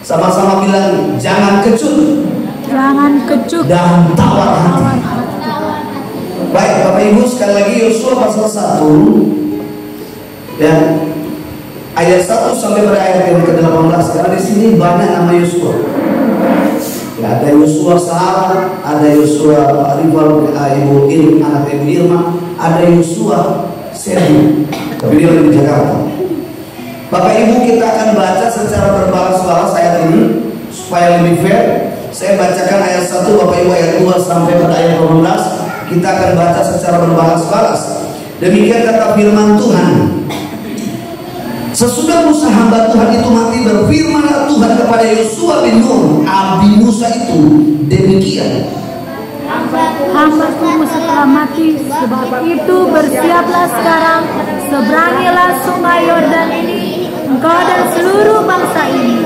Sama-sama bilang, jangan kecut. Jangan kecut Dan tawar hati. Baik, Bapak Ibu, sekali lagi Yosua pasal 1 ya, ayat 1 sampai pada ayat yang ke-18. Karena di sini banyak nama Yosua. Ya, ada Yosua Sarah, ada Yosua rival Ibu anak Ibu Irma, ada Yosua Sergi. Tapi dia lagi di Jakarta. Bapak Ibu, kita akan baca secara berbalas-balas ayat ini supaya lebih fair. Saya bacakan ayat 1 Bapak Ibu, ayat 2 sampai pada ayat 18. Kita akan baca secara berbalas-balas. Demikian kata firman Tuhan. Sesudah Musa hamba Tuhan itu mati, berfirmanlah Tuhan kepada Yosua bin Nun, abdi Musa itu, demikian. Hambaku Musa telah mati, sebab itu bersiaplah sekarang, seberangilah sungai Yordan ini, engkau dan seluruh bangsa ini,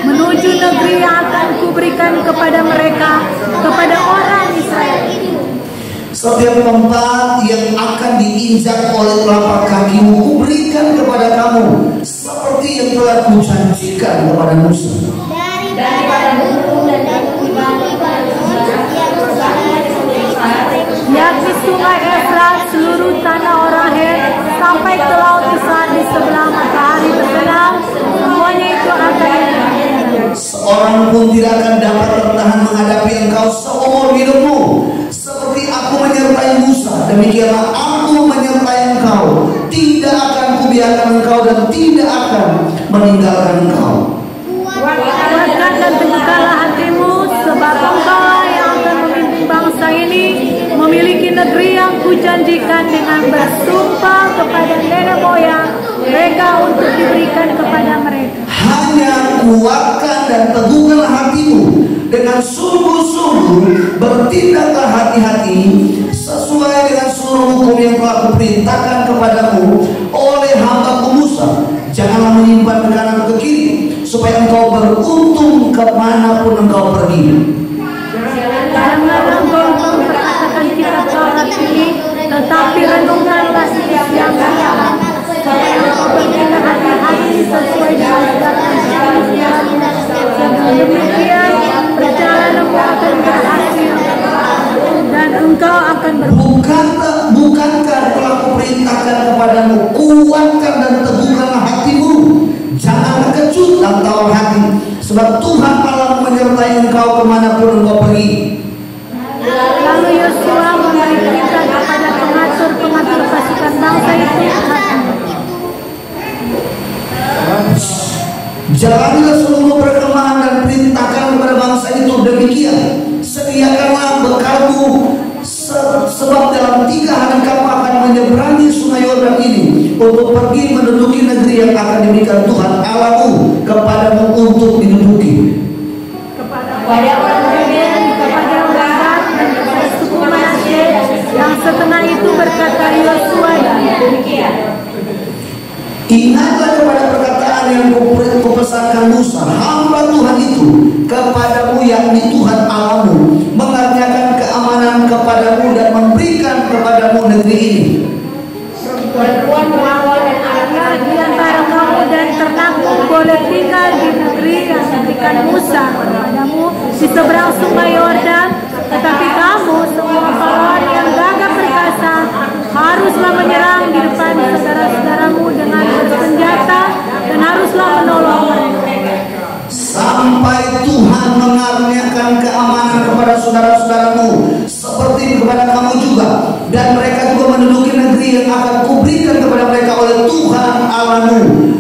menuju negeri yang akan kuberikan kepada mereka, kepada orang Israel ini. Setiap tempat yang akan diinjak oleh telapak kakimu kuberikan kepada kamu, seperti yang telah kujanjikan kepada Musa. Daripada gunung dan dari batu-batu yang berbahaya, yakni sungai Efrat, seluruh tanah orang Het, sampai ke laut besar di sebelah matahari terbenam, semuanya itu akan dihancurkan. Seorang pun tidak akan dapat bertahan menghadapi engkau seumur hidupmu. Seperti aku menyertai Musa, demikianlah aku menyertai engkau. Tidak akan kubiarkan engkau dan tidak akan meninggalkan engkau. Kuatkan dan teguhkanlah hatimu, sebab engkaulah yang akan memimpin bangsa ini memiliki negeri yang kujanjikan dengan bersumpah kepada nenek moyang mereka untuk diberikan kepada mereka. Hanya kuatkan dan teguhkanlah hatimu, dengan sungguh-sungguh bertindaklah hati-hati sesuai dengan seluruh hukum yang telah kuperintahkan kepadamu oleh hambaku Musa. Janganlah menyimpan ke kanan ke kiri, supaya engkau beruntung kemanapun engkau pergi. Janganlah engkau memperkatakan kitab Taurat ini, tetapi renungkanlah setiap siang, supaya engkau bertindak hati-hati sesuai dengan segala ajaran. Dengan demikian perjalananmu akan berhasil dan engkau akan Bukankah telah kuperintahkan kepadamu, kuatkan dan teguhkanlah hatimu, jangan kecut dan tawar hati, sebab Tuhan Allah menyertai engkau kemanapun engkau pergi. Lalu Yosua memberi perintah kepada pengatur pasukan bangsa itu, jalanilah seluruh perkemahan dan perintahkan kepada bangsa itu demikian. Sediakanlah bekalmu, sebab dalam 3 hari kamu akan menyeberangi sungai Yordan ini untuk pergi menduduki negeri yang akan diberikan Tuhan Allahmu kepadamu untuk diduduki. kepada orang Ruben, kepada orang Gad, dan kepada suku Manasye. Yang setengah itu berkata Yosua demikian. Ingatlah kepada perkataan yang kupesankan Musa hamba Tuhan itu kepadamu, yakni Tuhan Allahmu mengaruniakan keamanan kepadamu dan memberikan kepadamu negeri ini. perempuan perawan dan anak-anak Di antara kamu dan ternakmu boleh tinggal di negeri yang diberikan Musa kepadamu di seberang sungai Yordan, tetapi kamu semua pahlawan yang gagah perkasa haruslah menyerang di depan saudara-saudaramu dengan bersenjata dan haruslah menolong mereka. Sampai Tuhan mengaruniakan keamanan kepada saudara-saudaramu seperti kepada kamu juga, dan mereka juga menduduki negeri yang akan kuberikan kepada mereka oleh Tuhan Allahmu.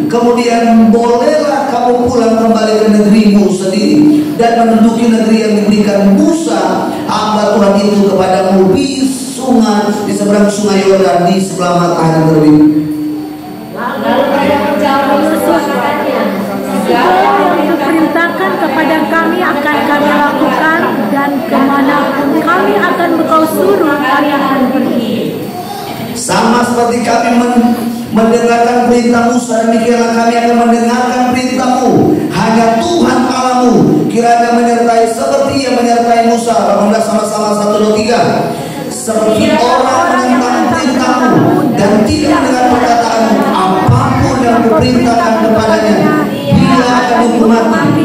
Kemudian bolehlah kamu pulang kembali ke negerimu sendiri dan menduduki negeri yang diberikan Musa hamba Tuhan itu kepadamu di seberang sungai Yordan di sebelah matahari terbit. lalu pada perjalanan Yosua katanya, Segala yang diperintahkan kepada kami akan kami lakukan, dan kemanapun kami akan engkau suruh kami akan pergi. Sama seperti kami mendengarkan perintah Musa, demikianlah kami akan mendengarkan perintahmu. Hanya Tuhan Allahmu kiranya menyertai seperti yang menyertai Musa. 18 sama-sama 1, 2, 3. Seperti orang menentang perintahmu dan tidak mendengar perkataanmu, apapun yang kuperintahkan kepadanya, dia akan dihukum mati.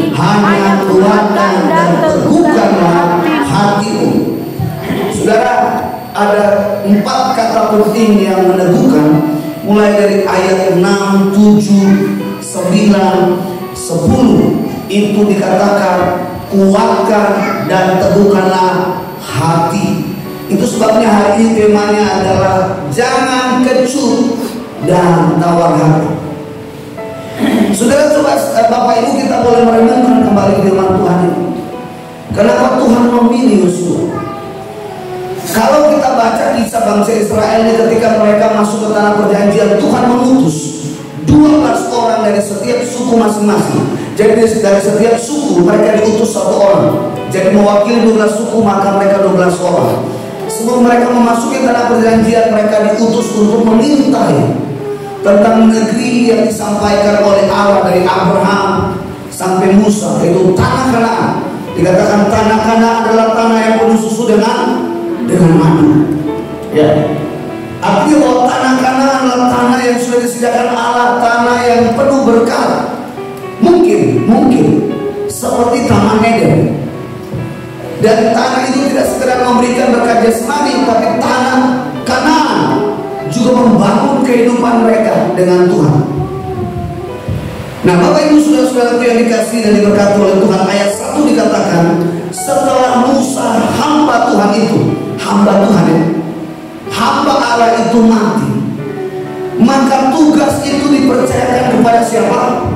penting yang meneguhkan, mulai dari ayat 6, 7, 9, 10 itu dikatakan kuatkan dan teguhkanlah hati. Itu sebabnya hari ini temanya adalah jangan kecut dan tawar hati. Saudara, coba Bapak Ibu kita boleh merenungkan kembali firman Tuhan ini. Kenapa Tuhan memilih Yosua? Kalau kita baca kisah bangsa Israel ini ketika mereka masuk ke tanah perjanjian, Tuhan mengutus 12 orang dari setiap suku masing-masing. Jadi dari setiap suku mereka diutus 1 orang. Jadi mewakili 12 suku, maka mereka 12 orang. Sebelum mereka memasuki tanah perjanjian, mereka diutus untuk mengintai tentang negeri yang disampaikan oleh Allah dari Abraham sampai Musa, yaitu tanah Kanaan. Dikatakan tanah Kanaan adalah tanah yang penuh susu dengan madu. Ya. Artinya bahwa tanah Kanaan adalah tanah yang sudah disediakan Allah, tanah yang penuh berkat. Mungkin seperti Taman Eden. Dan tanah itu tidak sekedar memberikan berkat jasmani, tapi tanah Kanaan juga membangun kehidupan mereka dengan Tuhan. Nah, Bapak Ibu saudara-saudaraku yang dikasihi dan diberkati oleh Tuhan, ayat 1 dikatakan setelah Musa hamba Tuhan itu, hamba Allah itu mati, maka tugas itu dipercayakan kepada siapa?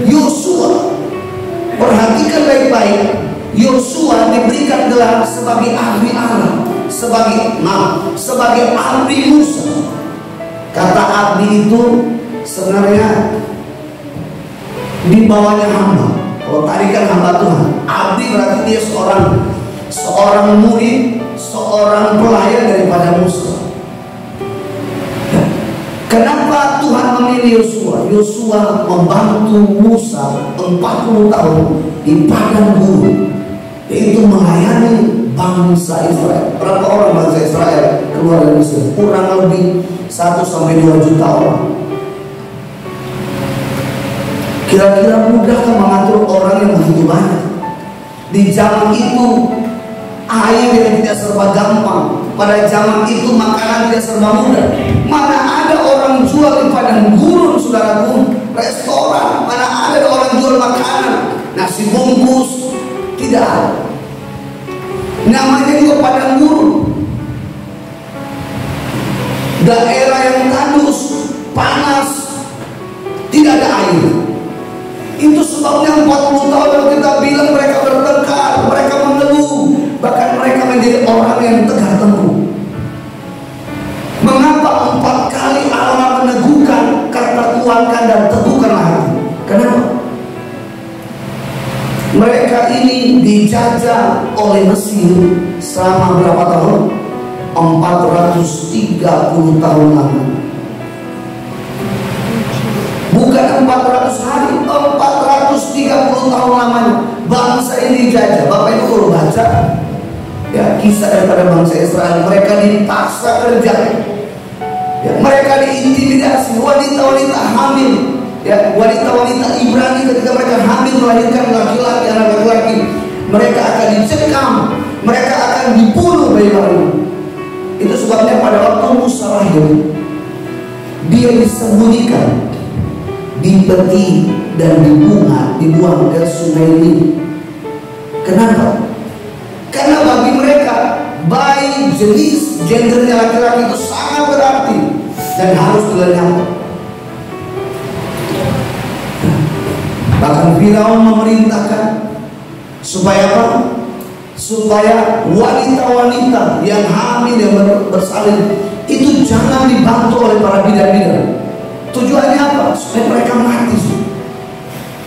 Yosua. Perhatikan baik-baik, Yosua diberikan gelar sebagai ahli Allah, sebagai ahli Musa. Kata ahli itu sebenarnya di bawahnya hamba. Kalau tadi kan hamba Tuhan, abdi berarti dia seorang murid, seorang pelayan daripada Musa. Kenapa Tuhan memilih Yosua? Yosua membantu Musa 40 tahun di padang gurun, yaitu melayani bangsa Israel. Berapa orang bangsa Israel keluar dari Mesir? Kurang lebih 1-2 juta orang. Kira-kira mudahkah mengatur orang yang begitu banyak? Di zaman itu air yang tidak serba gampang. Pada zaman itu makanan tidak serba mudah. Mana ada orang jual di padang gurun, saudaraku, restoran. Mana ada orang jual makanan, nasi bungkus, tidak ada. Namanya juga padang gurun. Daerah yang tandus, panas, tidak ada air. Itu sebabnya 40 tahun kalau kita bilang mereka bertengkar, mereka mengeluh, bahkan mereka menjadi orang yang tegar tengkuk. Mengapa 4 kali Allah meneguhkan kata kuatkan dan teguhkanlah hati? Kenapa? Mereka ini dijajah oleh Mesir selama berapa tahun? 430 tahun lama. Bukan 400 hari, 430 tahun lamanya bangsa ini dijajah. Bapak Ibu kalau baca ya kisah daripada bangsa Israel, mereka dipaksa kerja, ya, mereka diintimidasi, wanita-wanita hamil, ya, wanita-wanita Ibrani ketika mereka hamil melahirkan laki-laki, anak laki-laki, mereka akan dicekam, mereka akan dibunuh bayi-bayi. Itu sebabnya pada waktu Musa lahir, dia disembunyikan di peti dan dibuang ke sungai Nil. Kenapa? Karena bagi mereka bayi jenis gendernya laki-laki itu sangat berarti dan harus dilenyapkan. Bahkan Firaun memerintahkan supaya apa? Supaya wanita-wanita yang hamil yang bersalin itu jangan dibantu oleh para bidan-bidan. Tujuannya apa? Supaya mereka mati.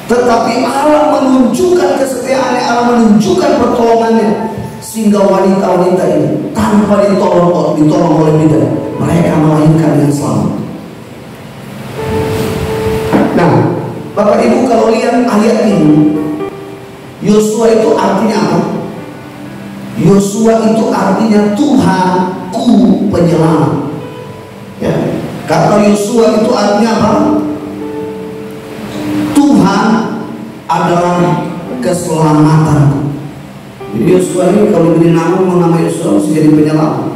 Tetapi Allah menunjukkan kesetiaannya, Allah menunjukkan pertolongannya, sehingga wanita-wanita ini tanpa ditolong oleh bidan, mereka melahirkan yang selamat. Nah, Bapak Ibu kalau lihat ayat ini, Yosua itu artinya apa? Yosua itu artinya Tuhanku penyelamat. Ya. Kata Yosua itu artinya apa? Tuhan adalah keselamatanku. Jadi Yosua ini kalau diberi nama Yosua mesti jadi penyelamat.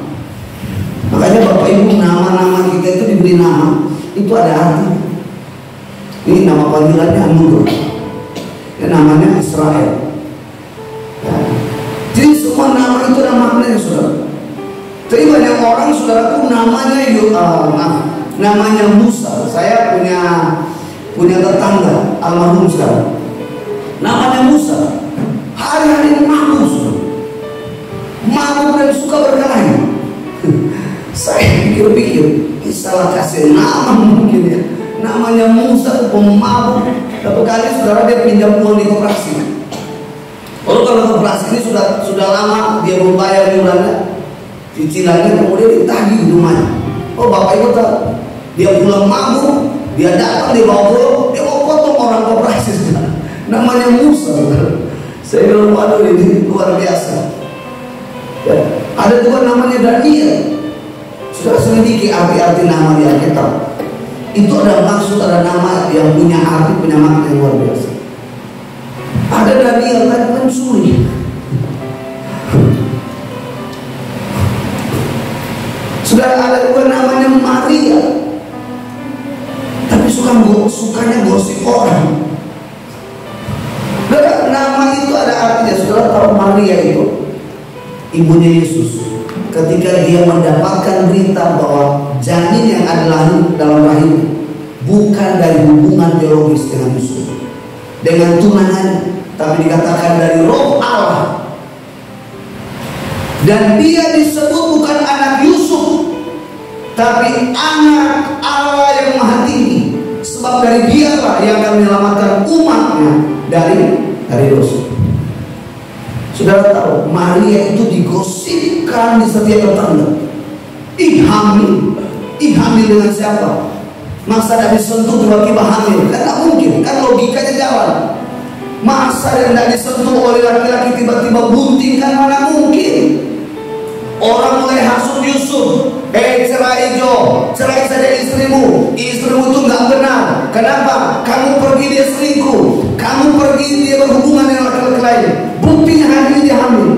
Nah, Makanya Bapak Ibu, nama-nama kita itu diberi nama, itu ada arti. Ini nama panggilannya anugerah. Ini namanya Israel. Jadi semua nama itu ada maknanya, saudara. Tapi banyak orang, saudaraku, namanya Musa. Saya punya tetangga almarhum sekarang. Namanya Musa. Hari-hari mabuk, saudara. Mabuk dan suka berkelahi. Saya pikir-pikir, salah kasih nama mungkin ya. Namanya Musa, pemabuk. Satu kali saudara dia pinjam uang di koperasi. Lalu kalau koperasi ini sudah lama dia belum bayar iurannya, cicilannya, kemudian ditagih rumahnya. Oh, Bapak Ibu tahu, dia pulang mabuk, dia datang, dia bawa pulang, dia mau potong orang koperasi. Namanya Musa. Saya bilang, waduh, ini luar biasa. Ya. Ada juga namanya Daniel. Sudah selidiki arti-arti nama di Alkitab. Itu ada maksud, ada nama yang punya arti, punya makna yang luar biasa. Ada Daniel kan pencuri. Sudah ada juga namanya Maria. Tapi sukanya gosip orang. Nama itu ada artinya. Saudara tahu Maria itu ibunya Yesus. Ketika dia mendapatkan berita bahwa janin yang ada dalam rahim bukan dari hubungan biologis dengan Yesus, dengan tunangan, tapi dikatakan dari Roh Allah, dan dia disebut bukan anak Yusuf, tapi anak Allah yang Maha Tinggi, sebab dari dialah yang akan menyelamatkan umatnya dari dosa. Saudara tahu, Maria itu digosipkan di setiap tetangga. Ih hamil dengan siapa? Masa tidak disentuh tiba-tiba hamil? Kan tak mungkin, kan logikanya jalan. Masa tidak disentuh oleh laki-laki tiba-tiba bunting, kan mana mungkin? Orang mulai hasut Yusuf, cerai Jo, cerai saja istrimu itu nggak benar. Kenapa? Kamu pergi dia selingkuh, kamu pergi dia berhubungan dengan laki-laki lain. Buktinya hari ini dia hamil.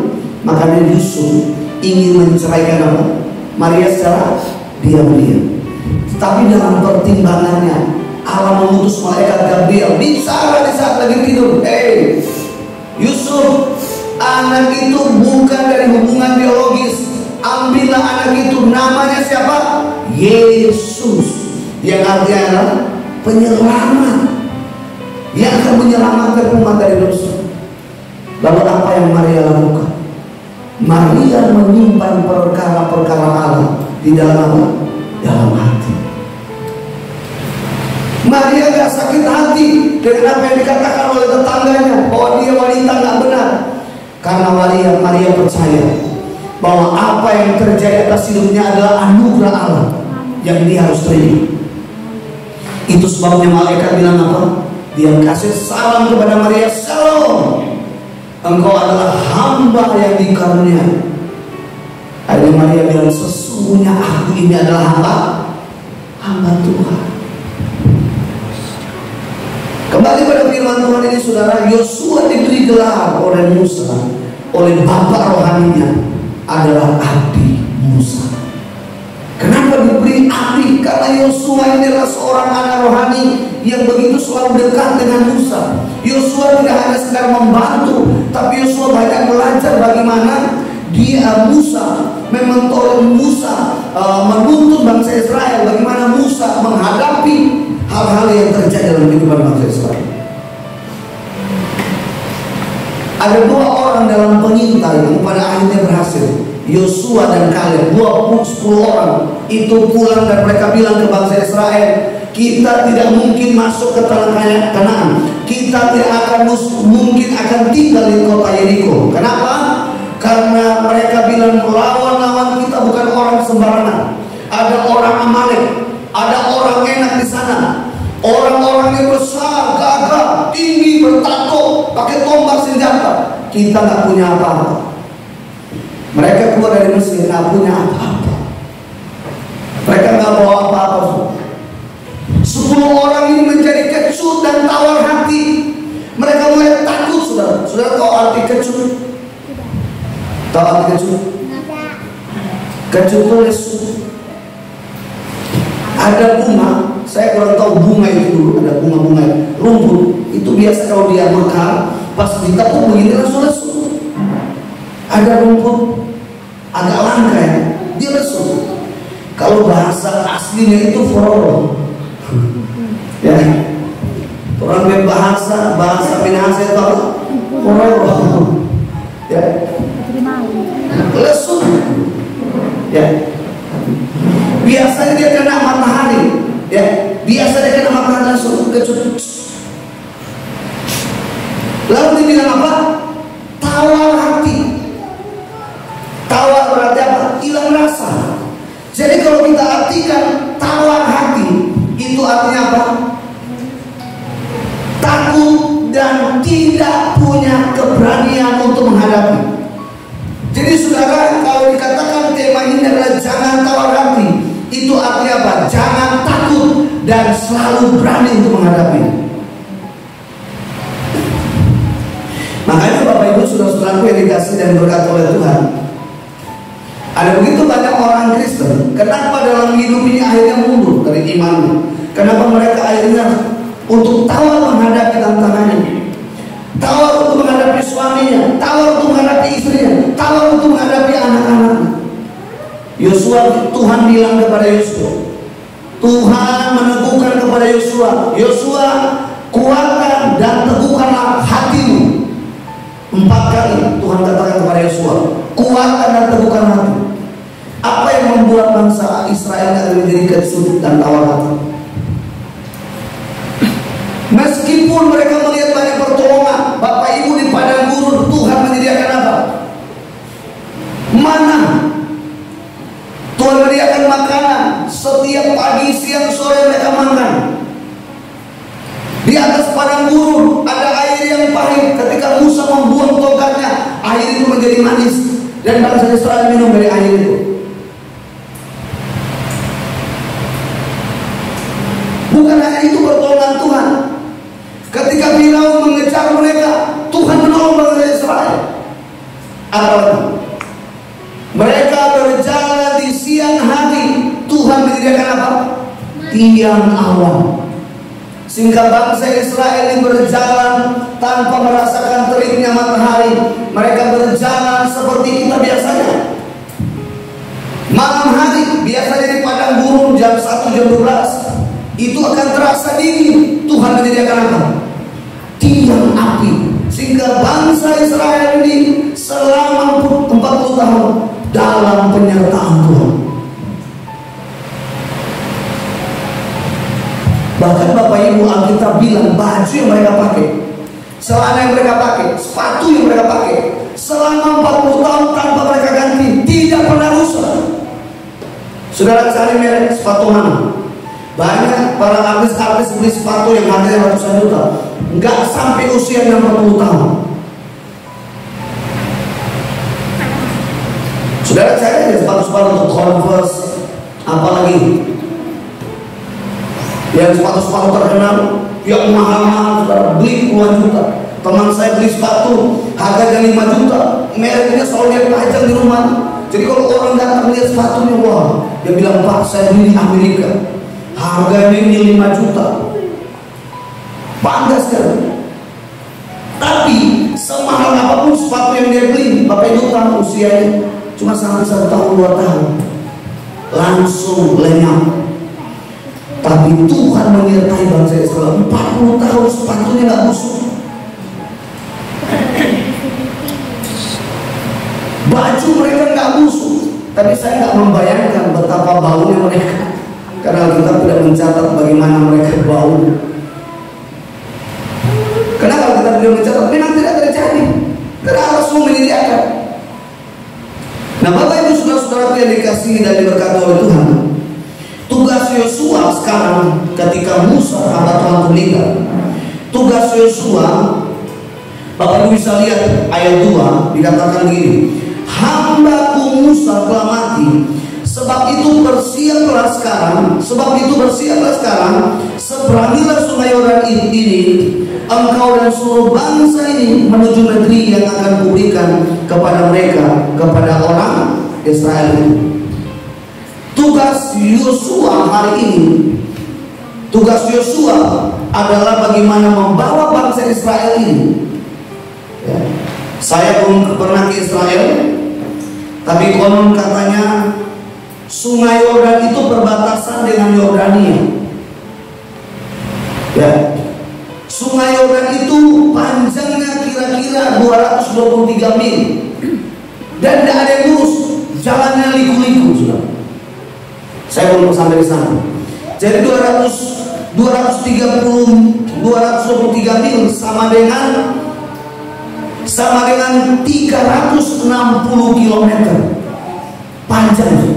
Makanya Yusuf ingin menceraikan apa? Maria secara diam-diam. Tapi dalam pertimbangannya Allah mengutus malaikat Gabriel bicara di saat lagi tidur. Yusuf, anak itu bukan dari hubungan biologis. Ambillah anak itu, namanya siapa? Yesus, yang artinya adalah penyelamat, yang akan menyelamatkan umat dari dosa. Lalu apa yang Maria lakukan? Maria menyimpan perkara-perkara Allah di dalam apa? Dalam hati. Maria gak sakit hati dengan apa yang dikatakan oleh tetangganya bahwa dia wanita gak benar. Karena Maria percaya bahwa apa yang terjadi atas hidupnya adalah anugerah Allah yang dia harus terima. Itu sebabnya malaikat bilang apa? Dia kasih salam kepada Maria, "Shalom, engkau adalah hamba yang dikaruniai." Akhirnya Maria bilang, "Sesungguhnya aku ini adalah hamba Tuhan." Kembali pada firman Tuhan ini, saudara, Yosua diberi gelar oleh Musa, oleh bapak rohaninya adalah Abdi Musa. Kenapa diberi Abdi? Karena Yosua ini adalah seorang anak rohani yang begitu selalu dekat dengan Musa. Yosua tidak hanya sekedar membantu, tapi Yosua banyak belajar bagaimana Musa mementor Musa, menuntut bangsa Israel, bagaimana Musa menghadapi hal-hal yang terjadi dalam kehidupan bangsa Israel. Ada dua orang dalam pengintai yang pada akhirnya berhasil, Yosua dan Kaleb. 10 orang itu pulang dan mereka bilang ke bangsa Israel, kita tidak mungkin masuk ke tanah Kanaan. Kita tidak akan mungkin akan tinggal di kota Yeriko. Kenapa? Karena mereka bilang lawan kita bukan orang sembarangan. Ada orang Amalek, ada orang enak di sana. Orang-orang yang besar, gagah, tinggi, bertato, pakai tombak senjata. Kita nggak punya apa-apa. Mereka keluar dari Mesir nggak punya apa-apa. Mereka nggak bawa apa-apa. 10 orang ini menjadi kecut dan tawar hati. Mereka mulai takut, saudara. Saudara tahu arti kecut? Tahu arti kecut? Kecut itu lesu. Ada bunga, saya kurang tahu bunga itu dulu, ada bunga-bunga rumput itu biasa kalau dia mekar pas ditepuk begini langsung lesu. Ada rumput agak langka ya, dia lesu. Kalau bahasa aslinya itu fororo. Ya, orang berbahasa Minahasa itu apa? Fororo. Ya, lesu. Ya, biasanya dia kena matahari. Ya, biasanya dia kena matahari langsung kecut. Lalu dibilang apa? Tawar hati. Tawar berarti apa? Hilang rasa. Jadi kalau kita artikan tawar hati, itu artinya apa? Takut dan tidak punya keberanian untuk menghadapi. Jadi saudara, kalau dikatakan tema ini adalah jangan tawar hati, itu artinya apa? Jangan takut dan selalu berani untuk menghadapi. Makanya Bapak Ibu saudara-saudaraku yang dikasih dan berkat oleh Tuhan, ada begitu banyak orang Kristen, kenapa dalam hidup ini akhirnya mundur dari imannya? Kenapa mereka akhirnya untuk tawar menghadapi tantangannya, tawar untuk menghadapi suaminya, tawar untuk menghadapi istrinya, tawar untuk menghadapi anak-anaknya. Yosua, Tuhan bilang kepada Yosua, Tuhan meneguhkan kepada Yosua, Yosua kuatkan dan teguhkanlah hatimu. 4 kali Tuhan katakan kepada Yosua, kuatkan dan teguhkan hati. Apa yang membuat bangsa Israel akan menjadi kesulitan dan tawar hati? Meskipun mereka melihat banyak pertolongan, Bapak Ibu di padang gurun, Tuhan menyediakan apa? Mana? Tuhan menyediakan makanan setiap pagi, siang, sore mereka makan. Di atas padang gurun ada air yang pahit. Ketika Musa membuang tongkatnya, air itu menjadi manis dan bangsa Israel minum dari air itu. Bukan hanya itu pertolongan Tuhan. Ketika Firaun mengejar mereka, Tuhan menolong bangsa Israel. Apalagi mereka berjalan di siang hari, Tuhan menyediakan apa? Tiang awan. Sehingga bangsa Israel ini berjalan tanpa merasakan teriknya matahari. Mereka berjalan seperti kita biasanya. Malam hari biasanya di padang gurun jam 1, jam 12 itu akan terasa dingin. Tuhan menyediakan apa? Tiang api. Sehingga bangsa Israel ini selama 40 tahun dalam penyertaan Tuhan. Bahkan Bapak Ibu, Alkitab bilang baju yang mereka pakai, celana yang mereka pakai, sepatu yang mereka pakai, selama 40 tahun tanpa mereka ganti, tidak pernah rusak. Saudara cari merek sepatu mana? Banyak para artis-artis beli sepatu yang harganya ratusan juta, nggak sampai usia 60 tahun. Saudara cari aja sepatu-sepatu untuk Converse, apalagi yang sepatu-sepatu terkenal yang mahal-mahal, saudara, beli puluhan juta. Teman saya beli sepatu harganya 5 juta, mereknya selalu dia pajang di rumah. Jadi kalau orang datang lihat sepatunya, wah, dia bilang, Pak, saya beli di Amerika, harganya ini 5 juta. Bangga sekali. Tapi semahal apapun sepatu yang dia beli, Bapak Ibu tahu usianya cuma sampai 1 tahun 2 tahun langsung lenyap. Tapi Tuhan menyertai bangsa Israel 40 tahun sepatunya nggak busuk. Baju mereka nggak busuk. Tapi saya nggak membayangkan betapa baunya mereka, karena kita tidak mencatat bagaimana mereka bau. Kenapa kita tidak mencatat? Memang tidak terjadi, karena Allah semua menyediakan. Nah, Bapak Ibu saudara-saudara yang dikasihi dan diberkati oleh Tuhan, tugas Yosua sekarang ketika Musa hamba Tuhan meninggal, tugas Yosua, Bapak Ibu bisa lihat ayat 2 dikatakan begini, hambaku Musa telah mati, sebab itu bersiaplah sekarang, seberangilah sungai Yordan ini, engkau dan seluruh bangsa ini menuju negeri yang akan kuberikan kepada mereka, kepada orang Israel itu. Tugas Yosua hari ini, tugas Yosua adalah bagaimana membawa bangsa Israel ini. Ya. Saya belum pernah ke Israel, tapi konon katanya Sungai Yordan itu perbatasan dengan Yordania. Ya. Sungai Yordan itu panjangnya kira-kira 223 mil dan tidak ada yang lurus, jalannya liku-liku sudah. Saya belum sampai di sana. Jadi 223 mil sama dengan 360 km panjang.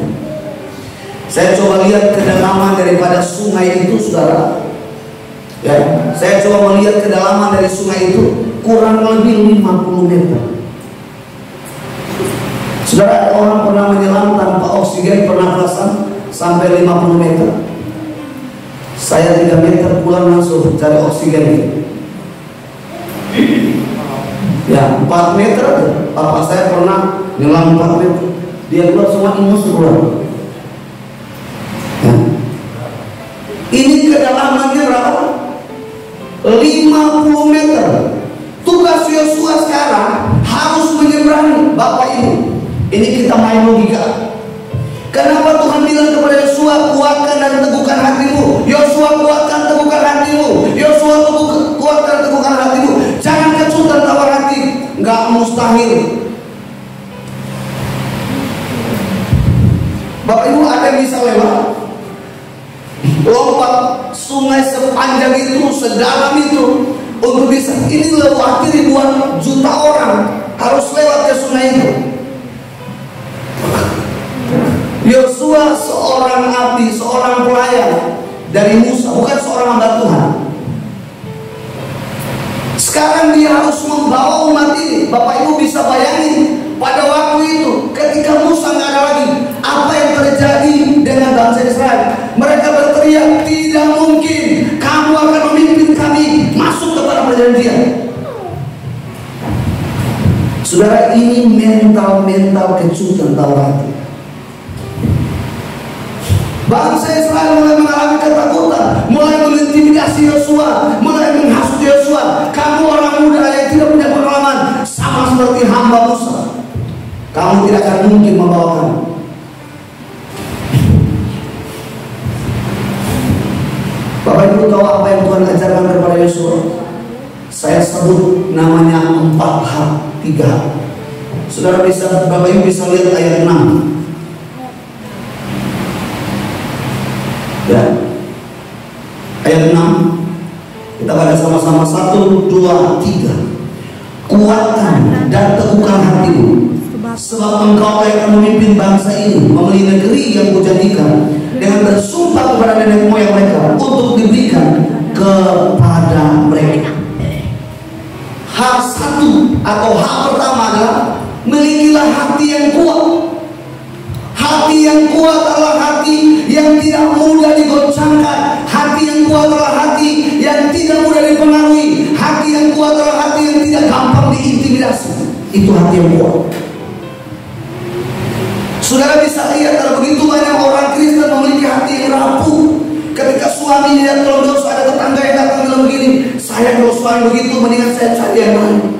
Saya coba lihat kedalaman daripada sungai itu, saudara. Ya, saya coba melihat kedalaman dari sungai itu kurang lebih 50 meter. Saudara, orang pernah menyelam tanpa oksigen pernafasan sampai 50 meter. Saya 3 meter pulang langsung cari oksigen. Ya, 4 meter. Bapak saya pernah nyelam 4 meter. Dia keluar semua ingus keluar. Ya. Ini kedalamannya berapa? 50 meter. Tugas Yosua sekarang harus menyeberangi. Bapak Ibu, ini kita main logika. Kenapa Tuhan bilang kepada Yosua, kuatkan dan teguhkan hatimu? Yosua, kuatkan teguhkan hatimu. Yosua, kuatkan teguhkan hatimu. Jangan kecut dan tawar hati. Nggak mustahil. Bapak Ibu, ada yang bisa lewat, lompat sungai sepanjang itu, sedalam itu, untuk bisa ini lewati ribuan juta orang harus lewat ke sungai itu. Yosua seorang abdi, seorang pelayan dari Musa, bukan seorang hamba Tuhan. Sekarang dia harus membawa umat ini. Bapak Ibu bisa bayangin pada waktu itu ketika Musa nggak ada lagi, apa yang terjadi dengan bangsa Israel? Mereka berteriak, tidak mungkin kamu akan memimpin kami masuk kepada perjanjian. Saudara, ini mental kecut dan tawar hati. Bangsa Israel mulai mengalami ketakutan, mulai mengintimidasi Yosua, mulai menghasut Yosua. Kamu orang muda yang tidak punya pengalaman, sama seperti hamba Musa. Kamu tidak akan mungkin membawa kami. Bapak Ibu tahu apa yang Tuhan ajarkan kepada Yosua? Saya sebut namanya 4 hal, 3 hal. Saudara bisa, Bapak Ibu bisa lihat ayat 6. Ya. Ayat 6 kita baca sama-sama. 1, 2, 3. Kuatkan dan teguhkan hatimu, sebab engkau akan memimpin bangsa ini memelihara negeri yang kujanjikan dengan bersumpah kepada nenek moyang mereka untuk diberikan kepada mereka. Hal 1 atau hal pertama adalah milikilah hati yang kuat. Hati yang kuat adalah hati yang tidak mudah digoncangkan. Hati yang kuat adalah hati yang tidak mudah dipengaruhi. Hati yang kuat adalah hati yang tidak gampang diintimidasi. Itu hati yang kuat. Saudara bisa lihat ada begitu banyak orang Kristen memiliki hati yang rapuh. Ketika suami lihat kalau dosa, ada tetangga yang datang bilang begini, saya kalau suami begitu mendingan saya cari yang lain.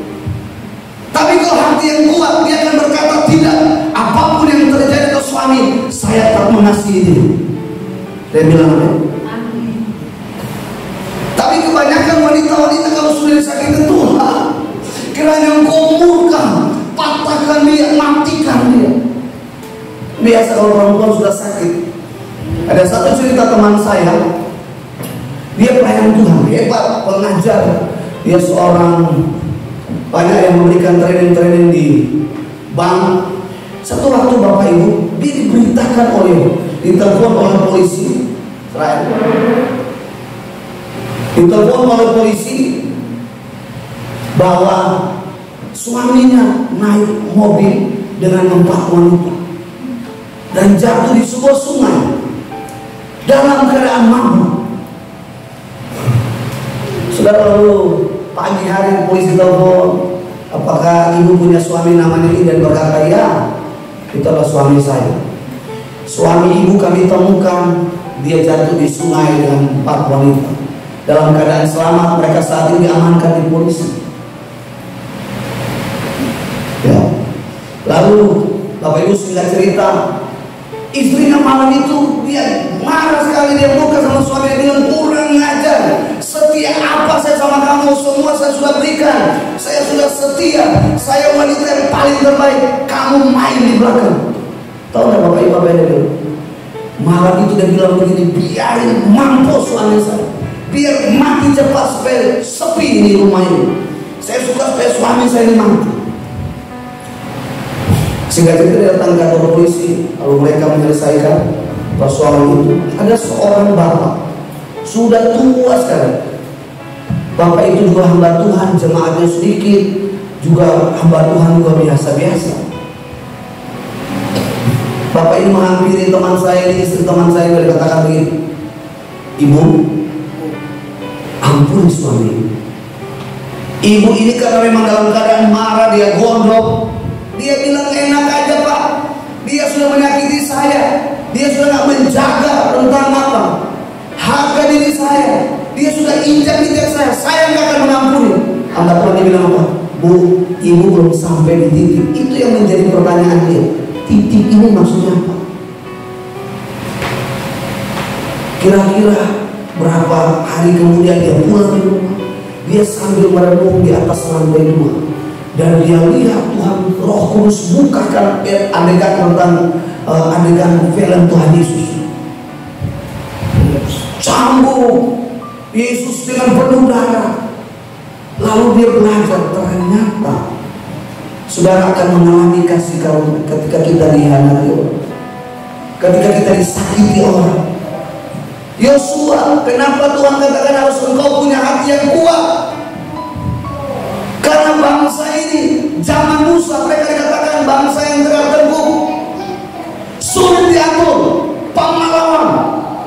Tapi kalau hati yang kuat, dia akan berkata tidak, apapun yang terjadi ke suami, saya tak mengasihi dia. Dia bilang apa? Tapi kebanyakan wanita-wanita kalau sudah disakiti Tuhan, kiranya engkau murka, patahkan dia, matikan dia. Biasa kalau perempuan sudah sakit. Ada satu cerita teman saya, dia pelayan Tuhan, hebat, pengajar. Dia seorang, banyak yang memberikan training di bank. Satu waktu Bapak Ibu diberitakan ditelepon oleh polisi Israel. Ditelepon oleh polisi bahwa suaminya naik mobil dengan 4 wanita dan jatuh di sebuah sungai dalam keadaan mabuk. Sudah lalu pagi hari polisi telepon, apakah ibu punya suami namanya ini, dan berkata ya, itu adalah suami saya. Suami ibu kami temukan dia jatuh di sungai dengan 4 wanita. Dalam keadaan selamat, mereka saat ini diamankan di polisi. Ya. Lalu Bapak Ibu singkat cerita, istrinya malam itu dia marah sekali, dia buka sama suaminya dengan kurang ngajar. Setia apa saya sama kamu? Semua saya sudah berikan. Saya sudah setia. Saya wanita yang paling terbaik. Kamu main di belakang. Tahu nggak Bapak Ibu apa yang dia bilang? Malam itu dia bilang begini, biarin mampus suami saya, biar mati cepat supaya sepi ini rumah ini. Saya suka supaya suami saya ini mati. Sehingga kita datang ke kantor polisi, lalu mereka menyelesaikan persoalan itu. Ada seorang bapak sudah tua sekali. Bapak itu juga hamba Tuhan, jemaatnya sedikit, juga hamba Tuhan juga biasa-biasa. Bapak ini menghampiri teman saya ini, istri teman saya ini, dikatakan begini, ibu, ampun suami. Ibu ini karena memang dalam keadaan marah, dia gondok. Dia bilang enak aja pak. Dia sudah menyakiti saya. Dia sudah gak menjaga tentang apa, harga diri saya. Dia sudah injak-injak saya. Saya gak akan mengampuni. Anda Tuhan dia bilang apa? Bu, ibu belum sampai di titik. Itu yang menjadi pertanyaan dia. Titik ini maksudnya apa? Kira-kira berapa hari kemudian dia pulang di rumah, dia sambil merenung di atas lantai 2, dan dia lihat Tuhan Roh Kudus bukakan adegan tentang adegan film Tuhan Yesus. Cambuk Yesus dengan penuh darah. Lalu dia belajar ternyata saudara akan mengalami kasih karunia ketika kita dihianati orang, ketika kita disakiti orang. Yosua, kenapa Tuhan katakan harus engkau punya hati yang kuat? Karena bangsa ini zaman Musa mereka dikatakan bangsa yang tegak tengkuk, sulit diatur, pengalaman,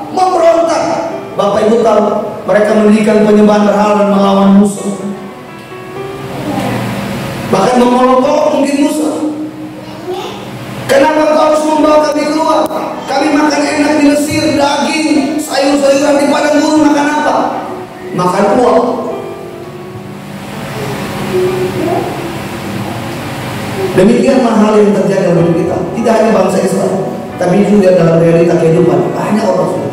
memberontak. Bapak Ibu tahu mereka mendirikan penyembahan berhala dan melawan Musa, bahkan memolok mungkin Musa. Kenapa kau harus membawa kami keluar? Kami makan enak di Mesir, daging, sayur-sayuran di padang gurun. Makan apa? Makan uang. Demikianlah hal yang terjadi dalam kita. Tidak hanya bangsa Israel, tapi juga dalam realita kehidupan banyak orang.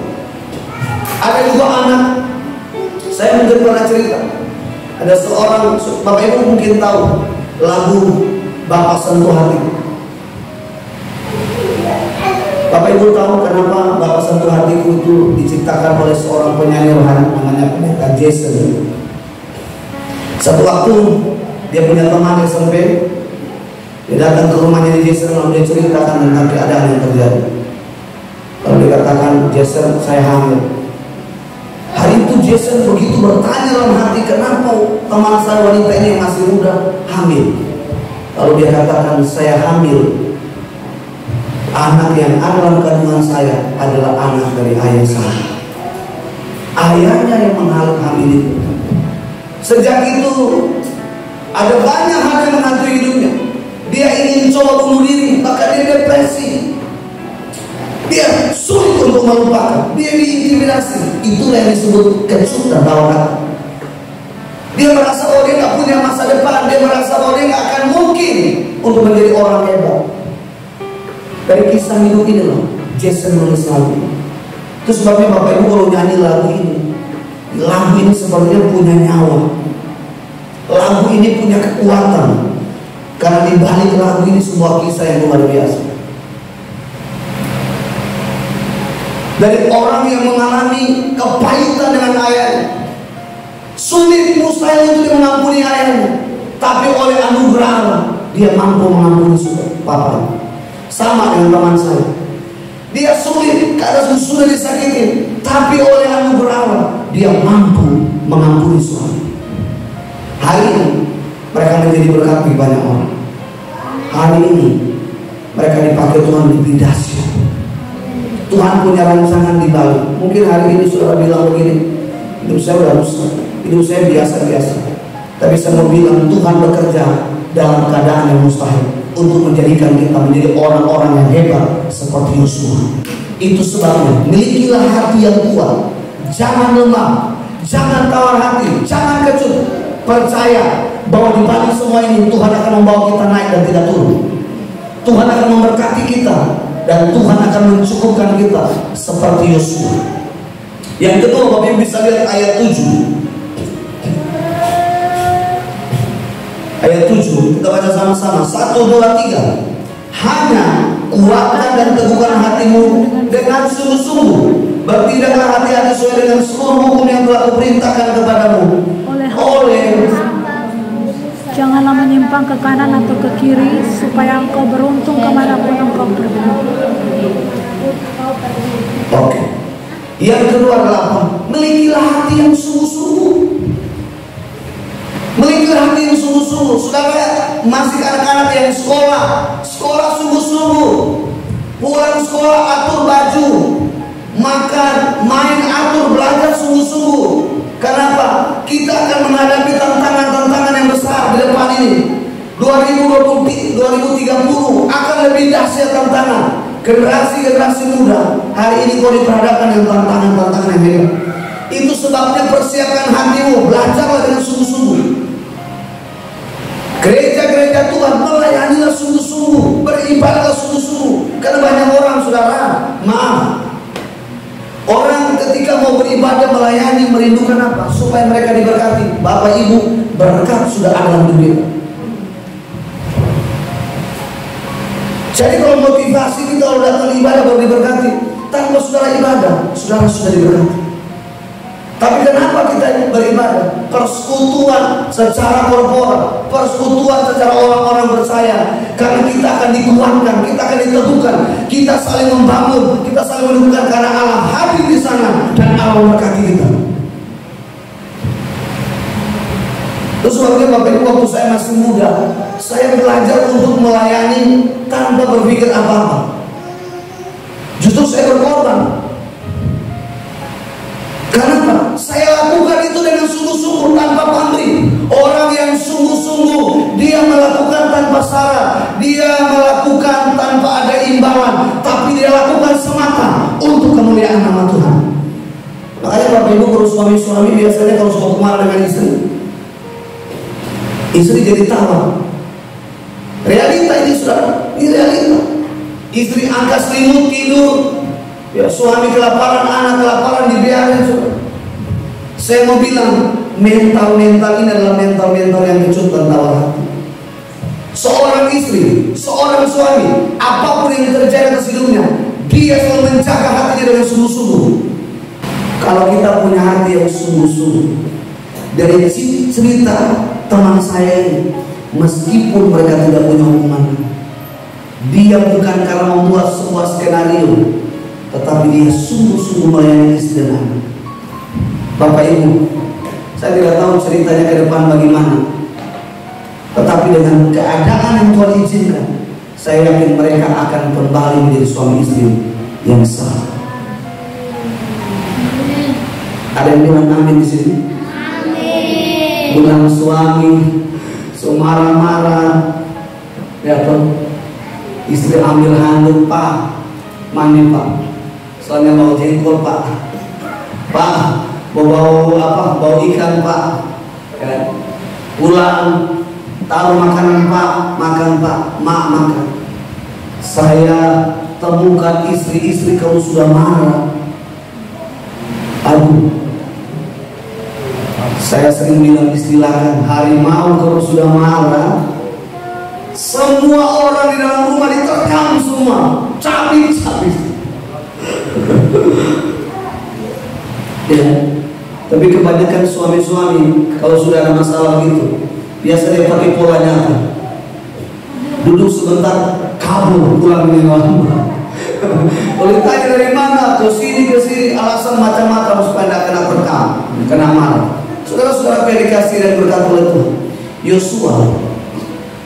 Ada juga anak. Saya mungkin pernah cerita. Ada seorang, Bapak Ibu mungkin tahu lagu Bapak Sentuh Hati. Bapak Ibu tahu kenapa Bapak Sentuh Hatiku itu diciptakan oleh seorang penyanyi rohani namanya Pendeta Jason. Satu waktu dia punya teman SMP, dia datang ke rumahnya di Jason, lalu dia ceritakan tentang keadaan yang terjadi. Lalu dikatakan, Jason, saya hamil. Hari itu Jason begitu bertanya dalam hati, kenapa teman saya wanita ini yang masih muda hamil. Lalu dia katakan, saya hamil. Anak yang ada dalam kandungan saya adalah anak dari ayah saya. Ayahnya yang menghalang hamil itu. Sejak itu ada banyak hal yang menghantui hidupnya. Dia ingin coba bunuh diri, maka dia depresi. Dia sulit untuk melupakan. Dia diintimidasi. Itulah yang disebut kecut dan tawanan. Dia merasa bahwa dia tidak punya masa depan. Dia merasa bahwa dia tidak akan mungkin untuk menjadi orang hebat. Dari kisah hidup ini loh Jason menulis lagu. Itu sebabnya Bapak Ibu kalau nyanyi lagu ini sebenarnya punya nyawa. Lagu ini punya kekuatan, karena di balik lagu ini sebuah kisah yang luar biasa. Dari orang yang mengalami kepahitan dengan ayahnya, sulit mustahil untuk mengampuni ayahnya, tapi oleh anugerah Allah dia mampu mengampuni papanya. Sama dengan teman saya, dia sulit karena sudah disakiti, tapi oleh anugerah Allah dia mampu mengampuni suami. Hari ini mereka menjadi berkat bagi banyak orang. Hari ini mereka dipakai Tuhan lebih dahsyat. Tuhan punya rancangan di balik. Mungkin hari ini saudara bilang begini, hidup saya udah rusak, hidup saya biasa-biasa. Tapi saya mau bilang Tuhan bekerja dalam keadaan yang mustahil. untuk menjadikan kita menjadi orang-orang yang hebat seperti Yosua. Itu sebabnya milikilah hati yang kuat, jangan lemah, jangan tawar hati, jangan kecut. Percaya bahwa di balik semua ini Tuhan akan membawa kita naik dan tidak turun. Tuhan akan memberkati kita dan Tuhan akan mencukupkan kita seperti Yosua. Yang kedua, Bapak Ibu bisa lihat ayat 7. Ayat 7, kita baca sama-sama. 1, 2, 3. Hanya kuatkan dan teguhkan hatimu dengan sungguh-sungguh. Bertindaklah hati-hati sesuai dengan seluruh hukum yang telah kuperintahkan kepadamu. Janganlah menyimpang ke kanan atau ke kiri, supaya engkau beruntung kemanapun engkau pergi. Oke. Yang kedua adalah apa? Milikilah hati yang sungguh-sungguh. Milikilah hati yang sungguh-sungguh. Saudara masih anak-anak yang sekolah sungguh-sungguh. Pulang sekolah atur baju, makan, main atur, belajar sungguh-sungguh. Kenapa? Kita akan menghadapi tantangan-tantangan yang besar di depan ini. 2030 akan lebih dahsyat tantangan. Generasi muda hari ini kau diperhadapkan dengan tantangan-tantangan yang hebat. Itu sebabnya persiapkan hatimu, belajarlah dengan sungguh-sungguh. Gereja-gereja Tuhan melayanilah sungguh-sungguh, beribadahlah sungguh-sungguh. Karena banyak orang, saudara, maaf, orang ketika mau beribadah, melayani, merindukan apa? Supaya mereka diberkati. Bapak Ibu, berkat sudah ada dalam hidup kita. Jadi kalau motivasi kita kalau datang ibadah baru diberkati, tanpa saudara ibadah, saudara sudah diberkati. Tapi kenapa kita beribadah? Persekutuan secara korporat, persekutuan secara orang-orang percaya. Karena kita akan dikuatkan, kita akan diteguhkan, kita saling membangun, kita saling menentukan karena Allah hadir di sana dan Allah memberkati kita. Terus sebabnya Bapak Ibu, waktu saya masih muda, saya belajar untuk melayani tanpa berpikir apa-apa. Justru saya berkorban. Kenapa? Saya lakukan itu dengan sungguh-sungguh tanpa pamrih. Orang yang sungguh-sungguh, dia melakukan tanpa syarat, dia melakukan tanpa ada imbalan, tapi dia lakukan semata untuk kemuliaan nama Tuhan. Makanya Bapak Ibu, kalau suami-suami biasanya kalau suka kemana dengan istri jadi tawar. Realita ini saudara, ini realita. Istri angkat selimut tidur, ya suami kelaparan, anak kelaparan, dibiarin saudara. Saya mau bilang, mental ini adalah mental yang kecut dan tawar hati. Seorang istri, seorang suami, apapun yang terjadi atas hidupnya, dia selalu menjaga hatinya dengan sungguh-sungguh. Kalau kita punya hati yang sungguh-sungguh, dari cerita teman saya ini, meskipun mereka tidak punya hubungan, dia bukan karena membuat sebuah skenario, tetapi dia sungguh-sungguh melayani istri dan anak. Bapak Ibu, saya tidak tahu ceritanya ke depan bagaimana, tetapi dengan keadaan yang Tuhan izinkan, saya yakin mereka akan kembali menjadi suami istri yang sah. Ada yang bilang amin di sini? Pulang suami marah-marah, ya toh, istri ambil handuk, Pak, mandi Pak, soalnya mau jengkol Pak, bau ikan Pak, ya. Pulang taruh makanan Pak, makan Pak, mak makan. Saya temukan istri-istri kalau sudah marah, aduh. Saya sering bilang istilahkan harimau kalau sudah marah, semua orang di dalam rumah diterkam semua, cabik-cabik. Ya, tapi kebanyakan suami-suami kalau sudah ada masalah gitu, biasanya pakai pola nyata. Duduk sebentar, kabur pulang dari rumah. Kalau ditanya dari mana, ke sini, alasan macam-macam supaya tidak kena terkam, kena marah. Saudara-saudara yang dikasih dan berkat oleh Tuhan, Yosua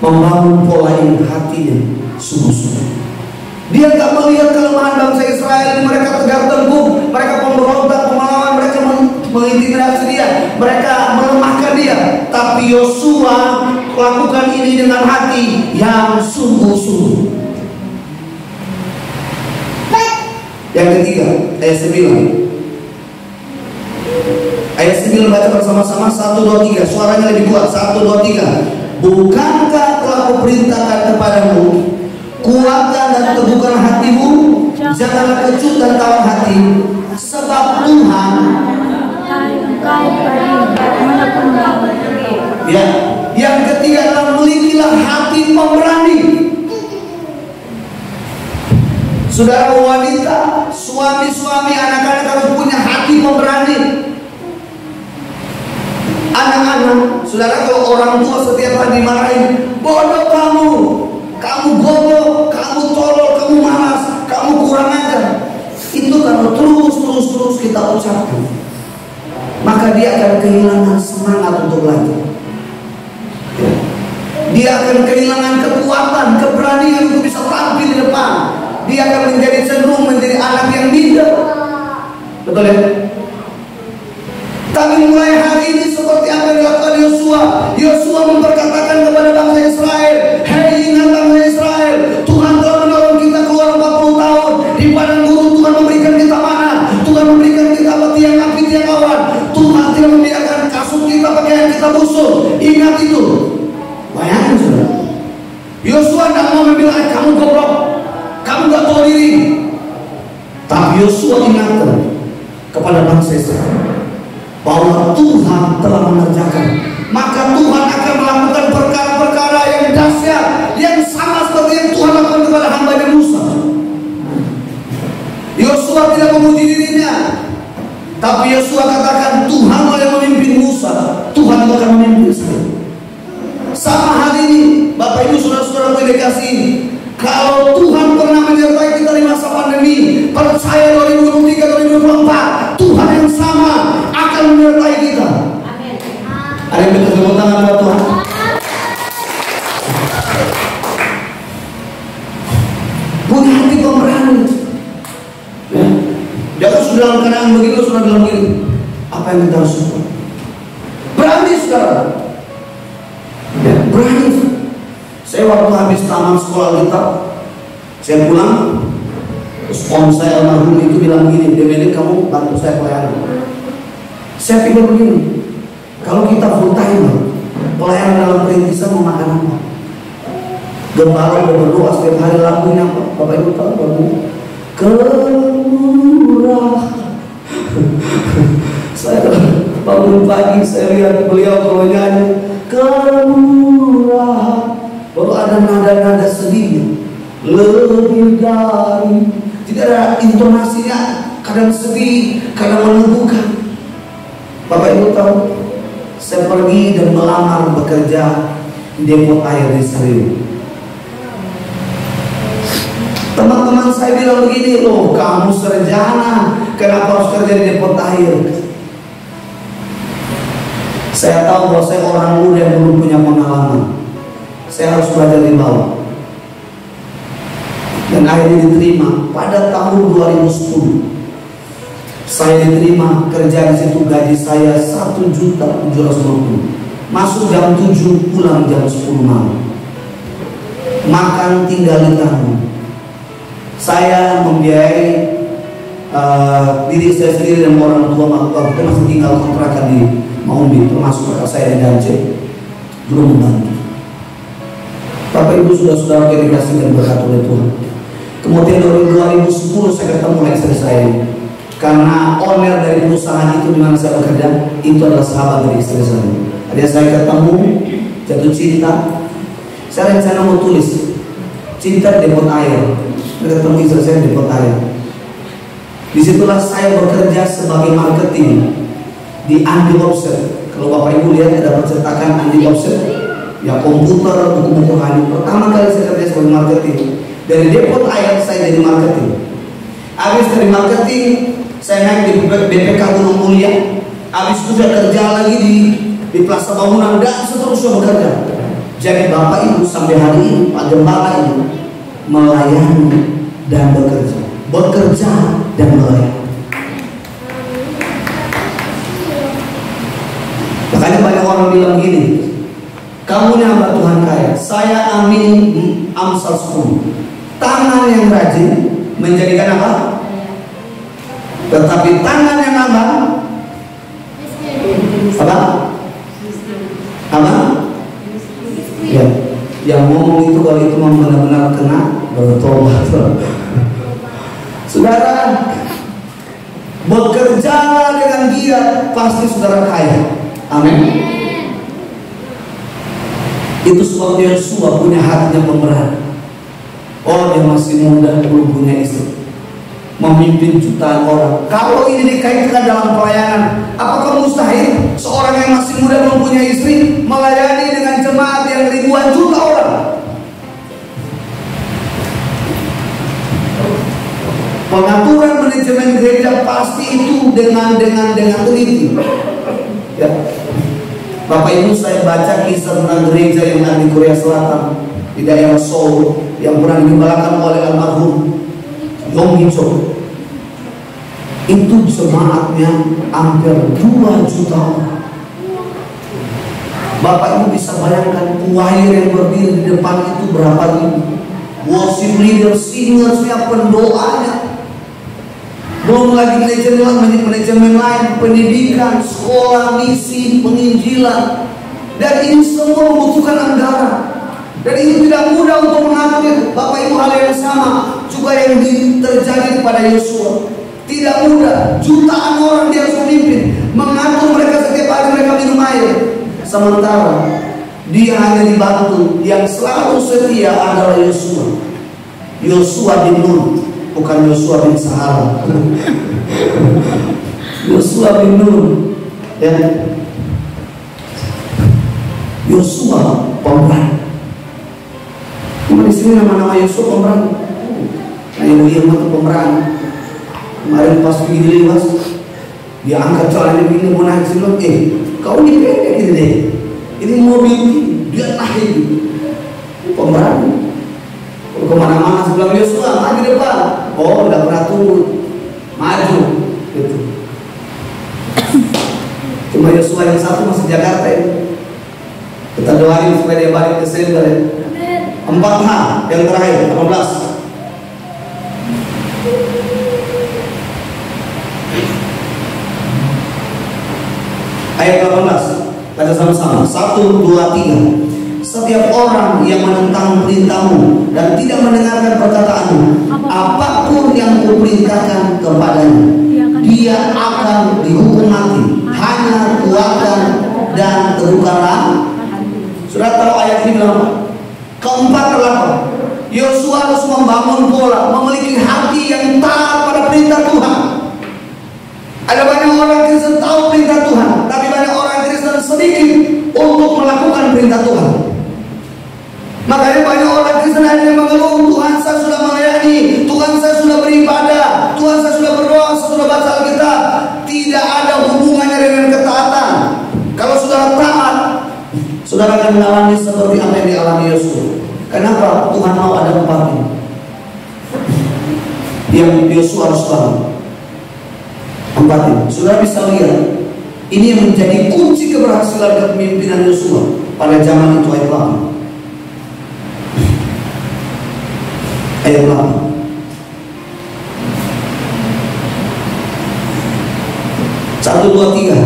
membangun pola yang hatinya sungguh-sungguh. Dia tak melihat kelemahan bangsa Israel, mereka tegar tengkuk, mereka pemberontak, pemelawan, mereka mengintimidasi dia, mereka melemahkan dia. Tapi Yosua lakukan ini dengan hati yang sungguh-sungguh. Yang ketiga, ayat 9. Ayat 9 baca bersama-sama, 1, 2, 3. Suaranya lebih kuat, 1, 2, 3. Bukankah telah kuperintahkan kepadamu, kuatkan dan teguhkan hatimu, janganlah kecut dan tawar hati, sebab Tuhan ya. Yang ketiga adalah milikilah hati pemberani. Saudara wanita, suami-suami, anak-anak harus punya hati pemberani. Anak-anak, saudara, kalau orang tua setiap hari dimarahin, bodoh kamu, kamu goblok, kamu tolol, kamu malas, kamu kurang ajar. Itu kalau terus kita ucapkan, maka dia akan kehilangan semangat untuk belajar. Dia akan kehilangan kekuatan, keberanian untuk bisa tampil di depan. Dia akan menjadi cenderung menjadi anak yang minder. Betul ya? Tapi mulai hari ini seperti apa yang dilakukan Yosua. Yosua memperkatakan kepada bangsa Israel, hei ingat bangsa Israel, Tuhan telah menolong kita keluar 40 tahun. Di padang gurun Tuhan memberikan kita mana, Tuhan memberikan kita tiang api, tiang awan. Tuhan tidak membiarkan kasut kita, pakaian kita busuk. Ingat itu. Bayangkan saudara, Yosua tidak mau bilang kamu goblok, kamu gak tahu diri. Tapi Yosua ingatkan kepada bangsa Israel bahwa Tuhan telah mengerjakan, maka Tuhan akan melakukan perkara-perkara yang dahsyat, yang sama seperti yang Tuhan lakukan kepada hamba-Nya Musa. Yosua tidak memuji dirinya, tapi Yosua katakan Tuhanlah yang memimpin Musa, Tuhan itu akan memimpin saya. Sama hari ini, Bapak Ibu saudara-saudara yang dikasihi ini, kalau Tuhan pernah menyertai kita di masa pandemi, percaya 2023, 2024, Tuhan yang sama akan menyertai kita. Amin. Ada yang bisa tepuk tangan buat Tuhan? Punya hati pemberani. Ya. Dia kan sudah dalam keadaan begitu, sudah bilang begini, apa yang kita harus lakukan? Berani sekarang. Ya, berani. Saya waktu habis taman sekolah kita, saya pulang, terus om saya almarhum itu bilang begini, Demeli kamu bantu saya pelayanan. Saya pikir begini, kalau kita full time, pelayanan dalam perintisan mau makan apa? Gembala berdoa setiap hari, lagunya apa? Bapak Ibu tahu lagu? Kemurah. Saya bangun pagi, saya lihat beliau kalau nyanyi Kemurah. Baru ada nada-nada sedih, lebih dari, tidak ada intonasinya, kadang sedih, kadang meneguhkan. Bapak Ibu tahu, saya pergi dan melamar bekerja di depo air di Seribu. Teman-teman saya bilang begini, loh kamu sarjana, kenapa harus kerja di depo air? Saya tahu bahwa saya orang muda yang belum punya pengalaman. Saya harus belajar di bawah. Dan akhirnya diterima pada tahun 2010. Saya diterima kerja di situ, gaji saya 1.750.000. Masuk jam 7, pulang jam 10 malam. Makan tinggal di tanggung. Saya membiayai diri saya sendiri dan orang tua makhluk. Kita masih tinggal kontrakan di Maumbi, termasuk kakak saya di Aceh, belum membantu. Bapak Ibu sudah yang dikasih dan berkat oleh Tuhan. Kemudian 2010 saya ketemu istri saya, karena owner dari perusahaan itu di mana saya bekerja itu adalah sahabat dari istri saya. Ada saya ketemu, jatuh cinta. Saya rencana mau tulis cinta di depot air. Saya ketemu istri saya di depot air. Disitulah saya bekerja sebagai marketing di Andi Offset. Kalau Bapak Ibu lihat ada percetakan Andi Offset, ya komputer, buku-buku hani. Pertama kali saya kerja sebagai marketing. Dari depot air saya jadi marketing. Habis dari marketing saya naik di BPK Gunung Mulia. Habis itu saya kerja lagi di Plaza Bangunan dan seterusnya bekerja. Jadi Bapak Ibu sampai hari ini Pak Gembala ini melayani dan bekerja dan melayani. banyak orang bilang gini, kamu ini hamba Tuhan kaya. Saya amini Amsal 10. Tangan yang rajin menjadikan apa? Tetapi tangan yang lambat apa? Apa? Ya, yang ngomong itu kalau itu mau benar-benar kena bertobat. Saudara, bekerja dengan giat pasti saudara kaya. Amin. Itu sebabnya Yosua punya hatinya pemberani. Oh, dia masih muda, belum punya istri, memimpin jutaan orang. Kalau ini dikaitkan dalam pelayanan, apakah mustahil seorang yang masih muda belum punya istri melayani dengan jemaat yang ribuan juta orang? Pengaturan manajemen gereja pasti itu dengan teliti. Ya. Bapak Ibu, saya baca kisah tentang gereja yang ada di Korea Selatan, di daerah Seoul, yang pernah digembalakan oleh almarhum Yong Hee-chol. Itu jemaatnya hampir 2 juta orang. Bapak Ibu bisa bayangkan choir yang berdiri di depan itu berapa ribu, worship leader, singersnya, pendoanya, belum lagi manajemen lain, pendidikan, sekolah, misi, penginjilan. Dan ini semua membutuhkan anggaran. Dan itu tidak mudah untuk mengatur. Bapak Ibu, hal yang sama juga yang terjadi kepada Yosua. Tidak mudah, jutaan orang dia harus memimpin, mengatur mereka setiap hari mereka minum air. Sementara dia hanya dibantu, yang selalu setia adalah Yosua. Yosua bin Nun, bukan Yosua bin Sahara. Yosua bin Nun, ya. Yosua pemberani. Cuma di sini nama-nama Yosua pemberani. Nah, yang Irma itu pemberani. Kemarin pas pergi di Limas, dia angkat jalannya begini, mau naik sini, kau ini pendek gini deh. Ini mobil dia naik. Pemberani. Kalau kemana-mana sebelah Yosua, maju depan. Oh, udah pernah tunggu, maju, gitu. Cuma Yosua yang satu masih Jakarta ya. Kita doain supaya dia balik ke sender ya. 4H yang terakhir, 18. Ayat 18, kata sama-sama, 1, 2, 3. Setiap orang yang menentang perintahmu dan tidak mendengarkan perkataanmu, apapun yang kuperintahkan kepadanya, dia akan dihukum mati. Hanya kuatkan dan teguhkanlah. Sudah tahu ayat ini bilang apa? Keempat adalah apa? Yosua harus membangun pola, memiliki hati yang taat pada perintah Tuhan. Ada banyak orang Kristen tahu perintah Tuhan, tapi banyak orang Kristen sedikit untuk melakukan perintah Tuhan. Makanya banyak orang Kristen hanya mengeluh, Tuhan saya sudah melayani, Tuhan saya sudah beribadah, Tuhan saya sudah berdoa, saya sudah baca Alkitab. Tidak ada hubungannya dengan ketaatan. Kalau saudara taat, saudara akan mengalami seperti apa yang dialami Yosua. Kenapa? Tuhan mau ada tempat ini yang Yosua harus bangun. Tempat ini, saudara bisa lihat, ini yang menjadi kunci keberhasilan kepemimpinan Yosua pada zaman itu. Ayat 8. Ayat 8. Satu, dua, tiga.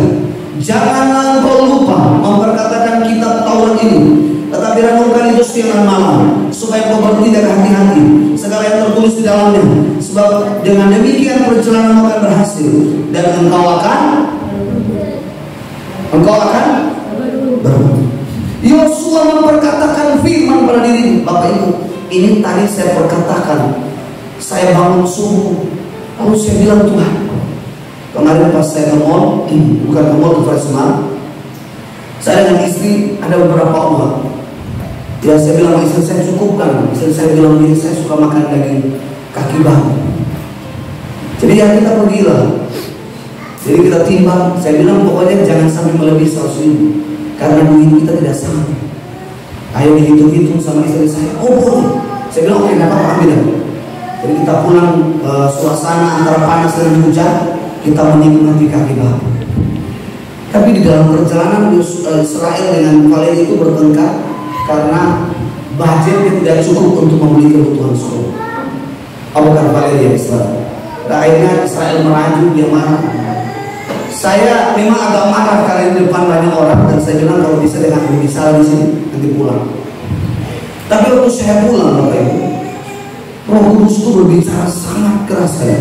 Janganlah engkau lupa memperkatakan kitab Taurat ini, tetapi renungkan itu siang dan malam, supaya engkau bertindak hati-hati segala yang tertulis di dalamnya. Sebab dengan demikian perjalananmu akan berhasil, dan engkau akan beruntung. Yosua memperkatakan firman pada diri. Bapak Ibu, ini tadi saya perkatakan, saya bangun subuh, lalu saya bilang, Tuhan, kemarin pas saya ke mall, bukan ke mall, ke Freshman, saya dengan istri ada beberapa uang. Ya saya bilang, istri saya cukupkan. Istri saya bilang, ini saya suka makan daging kaki babi. Jadi ya kita pergilah. Jadi kita timbang. Saya bilang pokoknya jangan sampai melebihi 100.000, karena duit kita tidak sama. Ayo dihitung-hitung sama istri saya. Oh boleh. Saya bilang oke, apa-apa ambil. Jadi kita pulang, suasana antara panas dan hujan, kita menikmati kaki babi. Tapi di dalam perjalanan Israel dengan Valeria itu bertengkar karena budgetnya tidak cukup untuk membeli kebutuhan Solo. Bukan Valeria, Israel. Akhirnya Israel merajuk, dia marah. Saya memang agak marah karena di depan banyak orang, dan saya bilang kalau bisa dengan misal di sini nanti pulang. Tapi waktu saya pulang, Bapak Ibu, Roh Kudus itu berbicara sangat keras saya.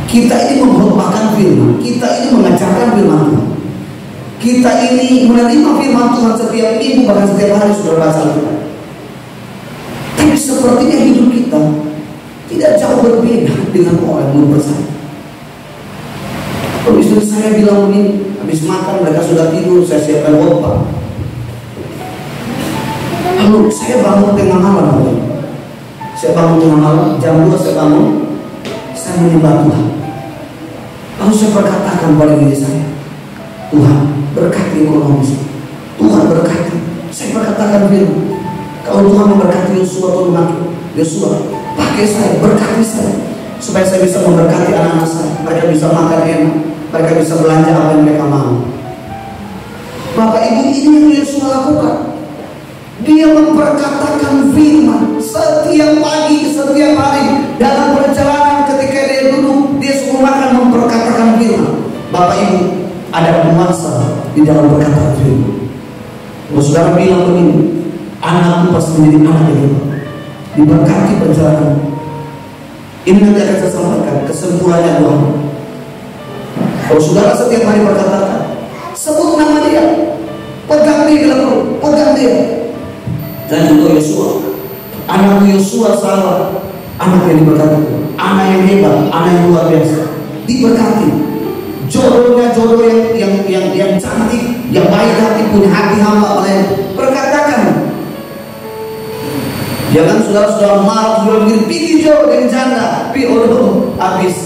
Kita ini mengkhotbahkan firman, kita ini mengajarkan firman Tuhan, kita ini menerima firman Tuhan setiap minggu, bahkan setiap hari sudah baca Alkitab. Tapi sepertinya hidup kita tidak jauh berbeda dengan orang yang bersama. Kalau istri saya bilang begini, habis makan mereka sudah tidur, saya siapkan khotbah. Lalu saya bangun tengah malam, saya bangun tengah malam, jam 2 saya bangun, saya menyembah Tuhan. Lalu saya berkatakan pada diri saya, Tuhan berkati ekonomi saya, Tuhan berkati. Saya berkatakan firman, kalau Tuhan memberkati Yosua atau Yosua, pakai saya, berkati saya, supaya saya bisa memberkati anak-anak saya, mereka bisa makan enak, mereka bisa belanja apa yang mereka mau. Bapak Ibu, ini yang Yosua lakukan. Dia memperkatakan firman setiap pagi, setiap hari. Dalam perjalanan ketika dia duduk, dia sebelum makan memperkatakan firman. Bapak Ibu, ada kuasa di dalam perkataan firman. Kalau saudara bilang begini, anakku pasti menjadi anak yang hebat, diberkati perjalanan. Ini nanti akan saya sampaikan kesimpulannya Tuhan. Kalau saudara setiap hari berkatakan, sebut nama dia, pegang dia dalam perut, pegang dia. Dan contoh Yosua, anak Yosua salah, anak yang diberkati, anak yang hebat, anak yang luar biasa, diberkati. Jodohnya jodoh yang cantik, yang baik hati, punya hati hamba melayani. Perkatakan. Jangan saudara marah, saudara pikir jodoh yang janda, habis.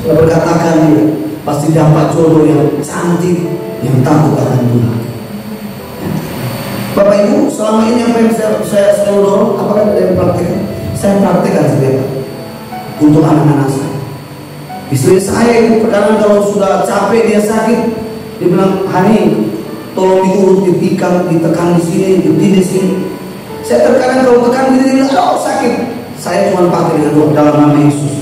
Saudara berkatakan dia pasti dapat jodoh yang cantik, yang takut akan Tuhan. Bapak Ibu, selama ini apa yang saya selalu dorong, apakah ada yang praktekkan? Saya praktekkan setiap hari untuk anak-anak saya. Istri saya itu kadang kalau sudah capek, dia sakit, dia bilang, Hani, tolong diurut, ditikam, ditekan di sini, di sini. Saya terkadang kalau tekan di sini, oh sakit. Saya cuma pakai dengan doa dalam nama Yesus.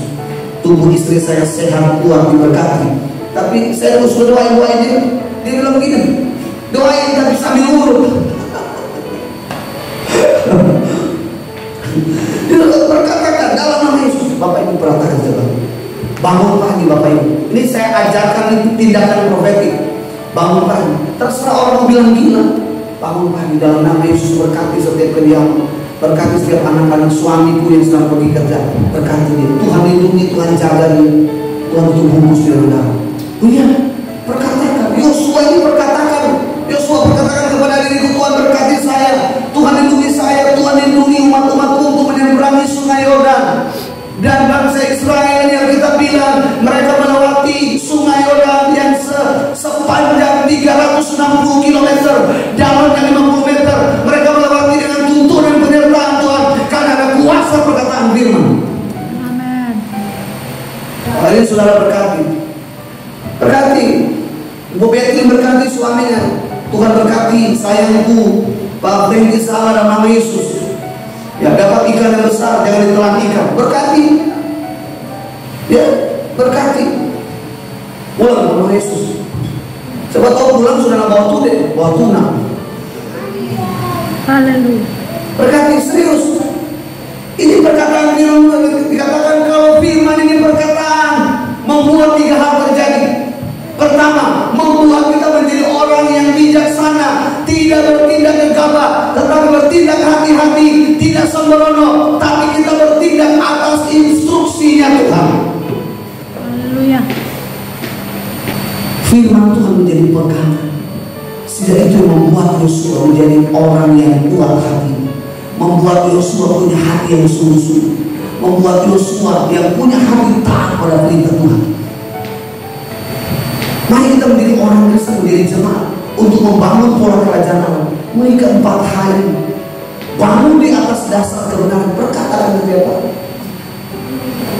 Tubuh istri saya sehat, kuat, diberkati. Tapi saya terus berdoa dia bilang begini, doain tapi sambil urut. Dia berkatakan dalam nama Yesus. Bapak Ibu perhatikan coba. Bangun pagi Bapak Ibu. Ini saya ajarkan itu tindakan profetik. Bangun pagi. Terserah orang mau bilang gila. Bangun pagi dalam nama Yesus, berkati setiap kediaman, berkati setiap anak-anak suamiku yang sedang pergi kerja. Berkati dia. Tuhan lindungi, Tuhan jaga dia. Tuhan tutup bungkus di dalam darah. Iya, perkatakan. Yosua ini perkatakan. Yosua berkatakan kepada diriku, Tuhan berkati saya, Tuhan lindungi saya, Tuhan lindungi umat-umatku untuk menyeberangi sungai Yordan. Dan bangsa Israel yang kita bilang mereka melewati sungai Yordan yang sepanjang 360 km, dalamnya 50 meter. Mereka melewati dengan tuntunan penyertaan Tuhan karena ada kuasa perkataan firman. Amin. Hari ini saudara berkati, berkati Ibu Betty, berkati suaminya. Tuhan berkati sayangku Pak Franky salah dalam nama Yesus. Ya, dapat ikan yang besar, jangan ditelan ikan. Berkati. Ya, berkati. Pulang dalam nama Yesus. Coba tahu pulang sudah bawa tude, bawa tuna. Haleluya. Berkati serius. Ini perkataan firman, dikatakan kalau firman ini perkataan membuat 3 hal terjadi. Pertama, membuat kita menjadi orang yang bijaksana, tidak bertindak gegabah, tetapi bertindak hati-hati, tidak sembrono, tapi kita bertindak atas instruksinya Tuhan. Haleluya. Firman Tuhan menjadi pegangan. Sehingga itu membuat Yosua menjadi orang yang kuat hati, membuat Yosua punya hati yang sungguh-sungguh, membuat Yosua yang punya hati taat pada perintah Tuhan. Mari kita menjadi orang Kristen, menjadi jemaat untuk membangun pola kerajaan Allah. Mereka 4 hari bangun di atas dasar kebenaran, perkataan setiap hari.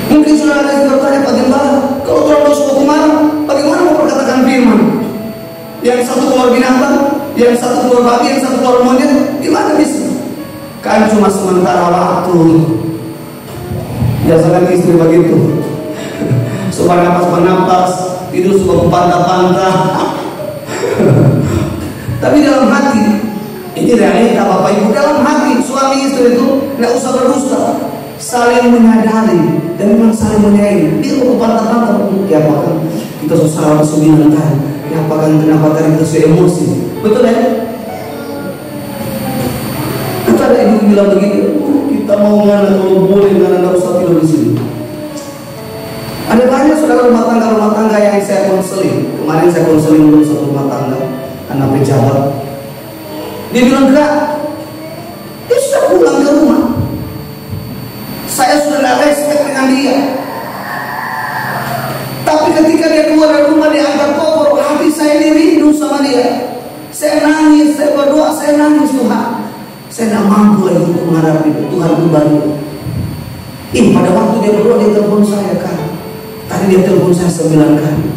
Mungkin sudah ada yang bertanya, bagaimana kalau terlalu suatu kemarin, bagaimana yang satu keluar binatang, yang satu keluar babi, yang satu keluar monyet. Gimana bisa? Kan cuma sementara waktu. Biasakan istri begitu. Suka napas-napas, tidur suka pantah-pantah. Tapi dalam hati, ini realita Bapak Ibu, dalam hati suami istri itu nggak usah berdusta, saling menyadari dan memang saling menyayangi. Dia suka pantah-pantah, ya apakah kita susah sembilan kan? Ya apakah kenapa tadi kita sudah emosi? Betul ya? Kata ada ibu bilang begitu, kita mau mana kalau boleh mana nggak usah tidur di sini. Ada banyak saudara rumah tangga yang saya konseling. Kemarin saya konseling untuk satu rumah tangga, anak pejabat. Dia bilang, Kak, dia sudah pulang ke rumah. Saya sudah tidak respect dengan dia. Tapi ketika dia keluar dari rumah, dia angkat koper, hati saya ini rindu sama dia. Saya nangis, saya berdoa, saya nangis Tuhan. Saya tidak mampu lagi untuk menghadapi Tuhan kembali. Pada waktu dia berdoa, dia telepon saya, Kak. Tadi dia telepon saya 9 kali.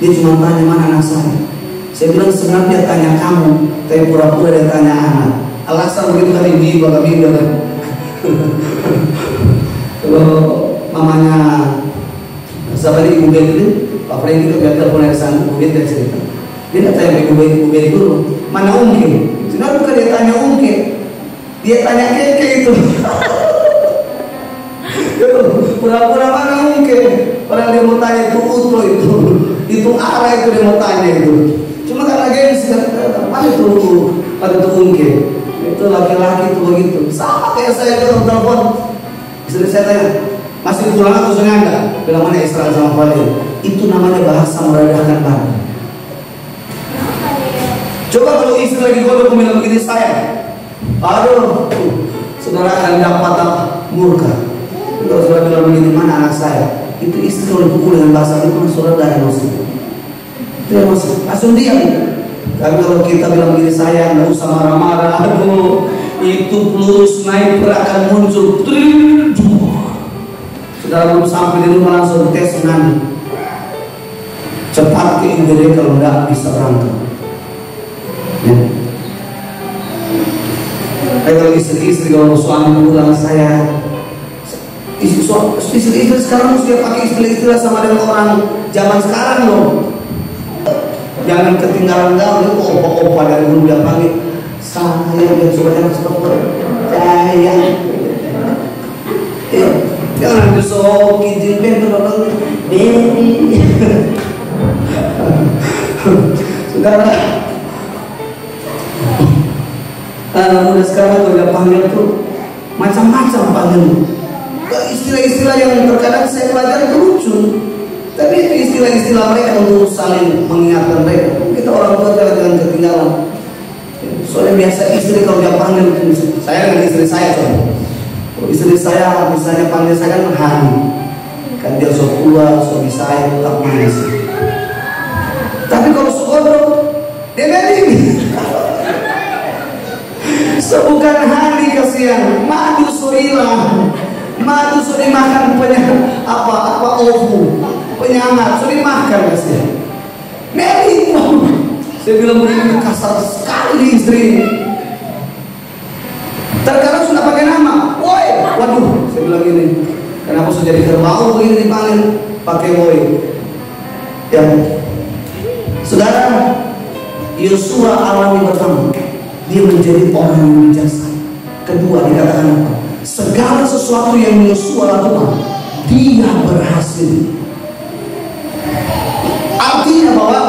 Dia cuma tanya mana anak saya. Saya bilang sebenarnya dia tanya kamu, tapi pura-pura dia tanya anak. Alasan begitu kan ibu kami kan. Kalau mamanya siapa ini Ibu Betty, Pak Franky itu dia telepon dari sana, Ibu Betty cerita. Dia tidak tanya Ibu Betty dulu, mana Ungke? Sebenarnya bukan dia tanya Ungke, dia tanya Keke itu. Pura-pura mana Ungke? Padahal dia mau tanya itu Uto itu arah itu dia mau tanya itu. Cuma karena gengsi, mana itu Ungke? Itu laki-laki itu begitu. Sama kayak saya kalau telepon, istri saya tanya, masih pulang atau sudah enggak? Bilang mana Israel sama Fadil? Itu namanya bahasa meredakan badan. Coba kalau istri lagi kodok bilang begini saya, aduh, saudara akan dapat murka. Kalau saudara bilang begini, mana anak saya? Itu istri kalau dipukul dengan bahasa itu, saudara ada emosi. Itu emosi, langsung diam. Tapi kalau kita bilang begini, saya nggak usah marah-marah, aduh, itu pelurus naik akan muncul. Saudara belum sampai di rumah langsung tes nanti. Cepat ke IGD kalau nggak bisa berangkat. Ya. Kalau istri-istri kalau suami pulang saya, istri sekarang mesti pakai istri sama dengan orang zaman sekarang loh. Jangan ketinggalan gaul, itu opa-opa dari dulu dia panggil saya dan semuanya seperti saya. Jangan besok izin bentuk baby. Saudara, anak muda sekarang kalau dia panggil tuh macam-macam panggil. Istilah-istilah yang terkadang saya pelajari itu lucu. Tapi itu istilah-istilah mereka untuk saling mengingatkan mereka. Kita orang tua jangan ketinggalan. Soalnya biasa istri kalau dia panggil, saya dengan istri saya soalnya. Kalau istri saya misalnya panggil saya kan Hani, kan dia sok keluar, suami saya tetap manis. Tapi kalau sekodok, dia beli. Bukan Hani kasihan, madu surilah, madu suri makan apa ovu. Penyangat, sudah makan kasihan. Meli, saya bilang begini kasar sekali istri. Terkadang sudah pakai nama, woi, waduh, saya bilang gini, kenapa sudah jadi kerbau begini dipanggil, pakai woi. Ya, saudara, Yosua alami pertama, dia menjadi orang yang bijaksana. Kedua, dikatakan apa? Segala sesuatu yang Yosua lakukan, dia berhasil. Artinya bahwa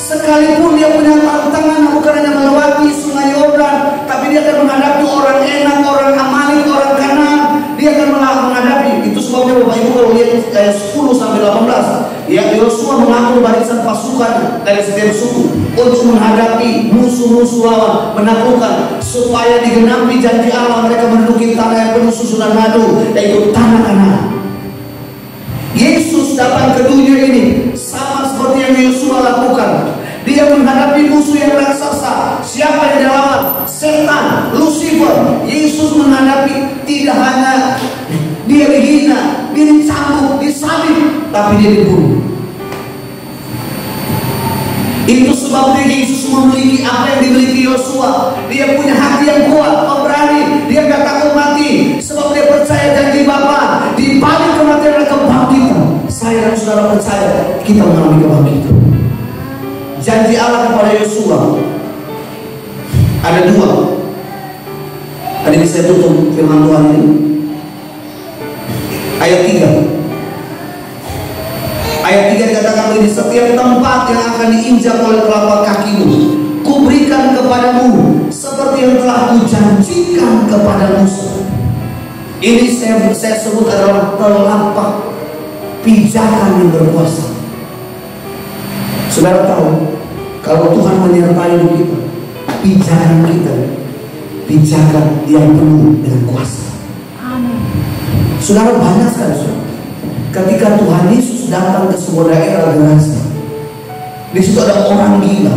sekalipun dia punya tantangan, bukan hanya melewati sungai Yordan, tapi dia akan menghadapi orang Enak, orang Amalek, orang Kanaan. Dia akan menghadapi. Itu sebabnya Bapak Ibu kalau lihat ayat 10 sampai 18, ya Yosua mengatur barisan pasukan dari setiap suku untuk menghadapi musuh-musuh lawan, menaklukkan supaya digenapi janji Allah mereka menduduki tanah yang penuh susu dan madu, yaitu tanah Kanaan. Yesus datang ke dunia ini sama seperti yang Yosua lakukan. Dia menghadapi musuh yang raksasa. Siapa yang dia lawan? Setan, Lucifer. Yesus menghadapi tidak hanya dia dihina, dia dicambuk, disalib, tapi dia dibunuh. Itu sebabnya Yesus memiliki apa yang dimiliki Yosua. Dia punya hati yang kuat, pemberani. Dia gak takut mati, sebab dia percaya janji Bapa. Di balik kematian ada kebangkitan. Saya dan saudara percaya kita mengalami kebangkitan. Janji Allah kepada Yosua ada dua. Tadi bisa tutup firman Tuhan ini. Ayat 3. Ayat 3 dikatakan begini, setiap tempat yang akan diinjak oleh telapak kakimu, kuberikan kepadamu seperti yang telah kujanjikan kepada Musa. Ini saya sebut adalah telapak pijakan yang berkuasa. Saudara tahu, kalau Tuhan menyertai hidup kita, pijakan kita, pijakan yang penuh dengan kuasa. Amin. Saudara, banyak sekali saudara. Ketika Tuhan Yesus datang ke sebuah daerah Gerasa, di situ ada orang gila.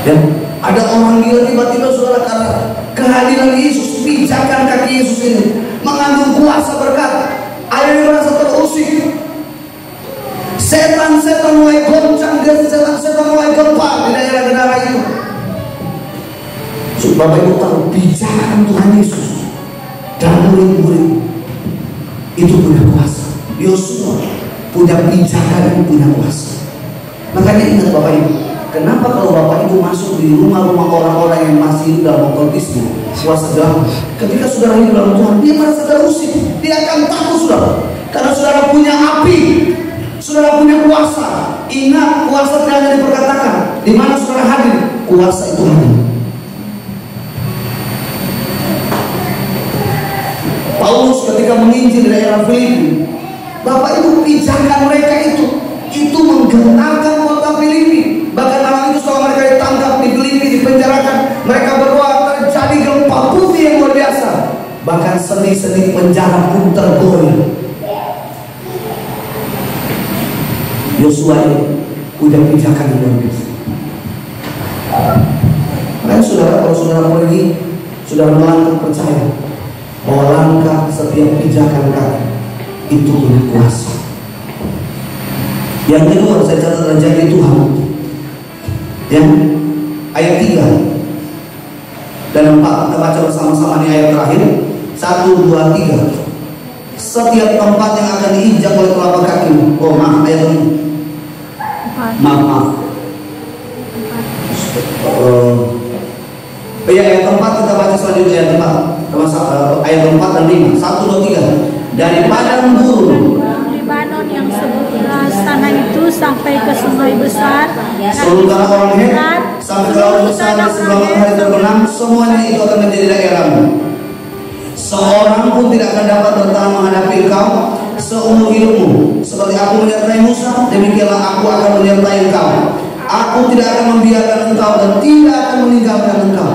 Dan ada orang gila tiba-tiba saudara, karena kehadiran Yesus, pijakan kaki Yesus ini mengandung kuasa berkat. Akhirnya merasa terusik. Setan-setan mulai goncang, setan-setan mulai gempar di daerah-daerah itu. Bapak Ibu tahu, pijakan Tuhan Yesus dan murid-murid itu punya kuasa. Yosua punya pijakan, punya kuasa. Makanya ingat Bapak Ibu, kenapa kalau Bapak Ibu masuk di rumah-rumah orang-orang yang masih dalam okultisme, kuasa gelap, ketika saudara hidup dalam Tuhan, dia merasa terusik, dia akan takut saudara, karena saudara punya api, saudara punya kuasa. Ingat, kuasa tidak hanya diperkatakan. Di mana saudara hadir, kuasa itu hadir. Paulus ketika menginjil di daerah Filipi, Bapak Ibu, pijakan mereka itu menggentarkan kota Filipi. Bahkan malam itu setelah mereka ditangkap di Filipi, dipenjarakan, mereka berdoa, terjadi gempa bumi yang luar biasa. Bahkan sendi-sendi penjara pun tergoyah. Yosua ini punya pijakan yang luar biasa. Makanya saudara, kalau saudara pergi, saudara melangkah, percaya bahwa langkah setiap pijakan kaki itu punya kuasa. Yang kedua, saya catat janji Tuhan. Yang ayat 3 dan 4, kita baca bersama-sama di ayat terakhir. 1, 2, 3. Setiap tempat yang akan diinjak oleh telapak kakimu. Oh maaf, ayat ini. Maaf. Ayat 4 kita baca selanjutnya, ayat 4. Ayat 4 dan 5. 1, 2, 3. Dari padang gurun Libanon yang sebelah sana itu sampai ke sungai besar, seluruh orang Het sampai ke laut besar di sebelah matahari terbenam, semuanya itu akan menjadi daerahmu. Seorang pun tidak akan dapat bertahan menghadapi engkau seumur hidupmu. Seperti aku menyertai Musa, demikianlah aku akan menyertai engkau. Aku tidak akan membiarkan engkau dan tidak akan meninggalkan engkau.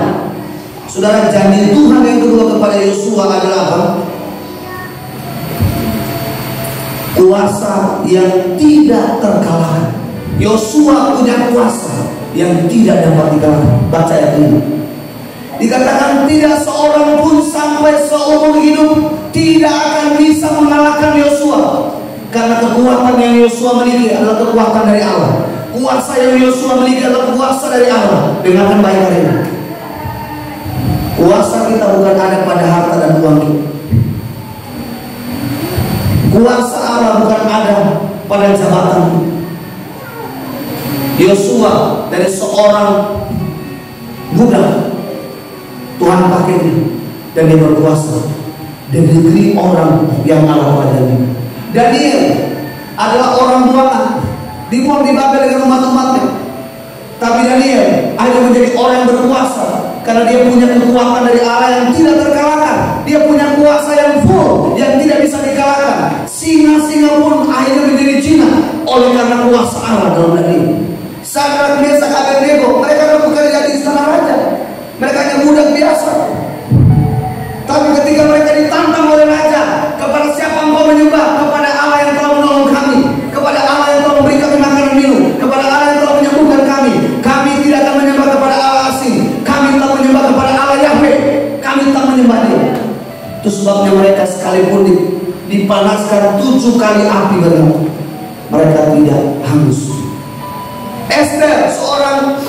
Saudara, janji Tuhan yang kedua kepada Yosua adalah apa? Kuasa yang tidak terkalahkan. Yosua punya kuasa yang tidak dapat dikalahkan. Baca ayat ini. Dikatakan tidak seorang pun sampai seumur hidup tidak akan bisa mengalahkan Yosua. Karena kekuatan yang Yosua miliki adalah kekuatan dari Allah. Kuasa yang Yosua miliki adalah kuasa dari Allah. Dengarkan baik hari ini. Kuasa kita bukan ada pada harta dan uang kita. Kuasa Allah bukan ada pada jabatan. Yosua dari seorang budak, Tuhan pakainya dan dia berkuasa di negeri orang yang Allah padanya. Daniel adalah orang buangan, dibuang di Babel dengan umat-umatnya. Tapi Daniel akhirnya menjadi orang yang berkuasa karena dia punya kekuatan dari Allah yang tidak terkalahkan. Dia punya kuasa yang full, yang tidak bisa dikalahkan. Singa-singa pun akhirnya menjadi jinak oleh karena kuasa Allah dalam negeri. Sadrak, Mesak, Abednego, mereka bukan jadi istana raja, mereka hanya budak biasa. Tapi ketika mereka ditantang oleh raja, kepada siapa engkau menyembah? Kepada Allah yang telah menolong kami, kepada Allah yang telah memberi kami makanan minum, kepada Allah yang telah menyembuhkan kami. Kami tidak akan menyembah kepada Allah asing, kami telah menyembah kepada Allah Yahweh, kami telah menyembah Dia. Itu sebabnya mereka sekalipun dipanaskan 7 kali api bernyala, mereka tidak hangus. Esther, seorang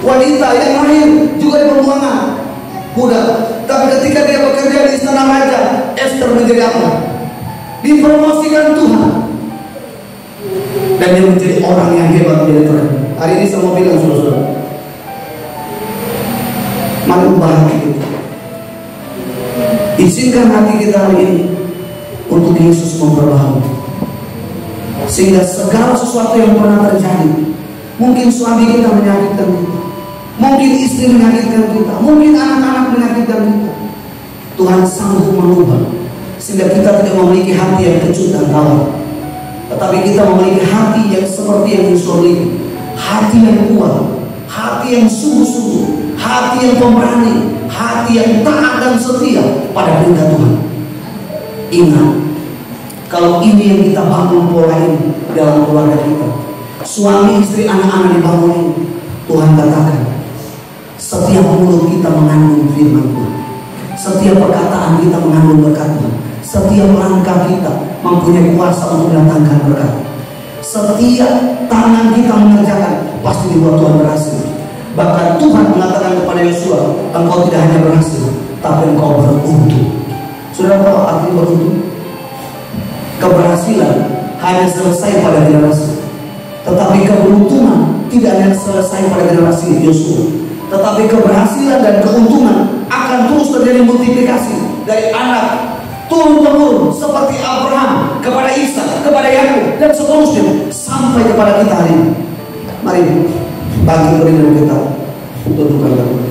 wanita yang lahir juga di pembuangan muda, tapi ketika dia bekerja di istana raja, Esther menjadi apa? Dipromosikan Tuhan, dan dia menjadi orang yang hebat, menjadi terkenal. Hari ini saya mau bilang saudara-saudara, mari ubah hati kita. Izinkan hati kita hari ini untuk Yesus memperbaharui, sehingga segala sesuatu yang pernah terjadi, mungkin suami kita menyakitkan kita, mungkin istri menyakitkan kita, mungkin anak-anak menyakitkan kita, Tuhan sanggup mengubah, sehingga kita tidak memiliki hati yang kecut dan tawar, tetapi kita memiliki hati yang seperti yang disorli, hati yang kuat, hati yang sungguh-sungguh, hati yang pemberani, hati yang taat dan setia pada perintah Tuhan. Ingat, kalau ini yang kita bangun pola ini dalam keluarga kita, suami, istri, anak-anak dibangun ini, Tuhan katakan, setiap mulut kita mengandung firman Tuhan, setiap perkataan kita mengandung berkat Tuhan, setiap langkah kita mempunyai kuasa untuk mendatangkan berkat, setiap tangan kita mengerjakan pasti dibuat Tuhan berhasil. Bahkan Tuhan mengatakan kepada Yosua, engkau tidak hanya berhasil, tapi engkau beruntung. Sudah tahu arti beruntung? Keberhasilan hanya selesai pada generasi, tetapi keberuntungan tidak hanya selesai pada generasi Yosua, tetapi keberhasilan dan keuntungan akan terus terjadi multiplikasi dari anak turun temurun, seperti Abraham kepada Ishak, kepada Yakub, dan seterusnya sampai kepada kita hari ini. Mari bagi beriman kita untuk Tuhan.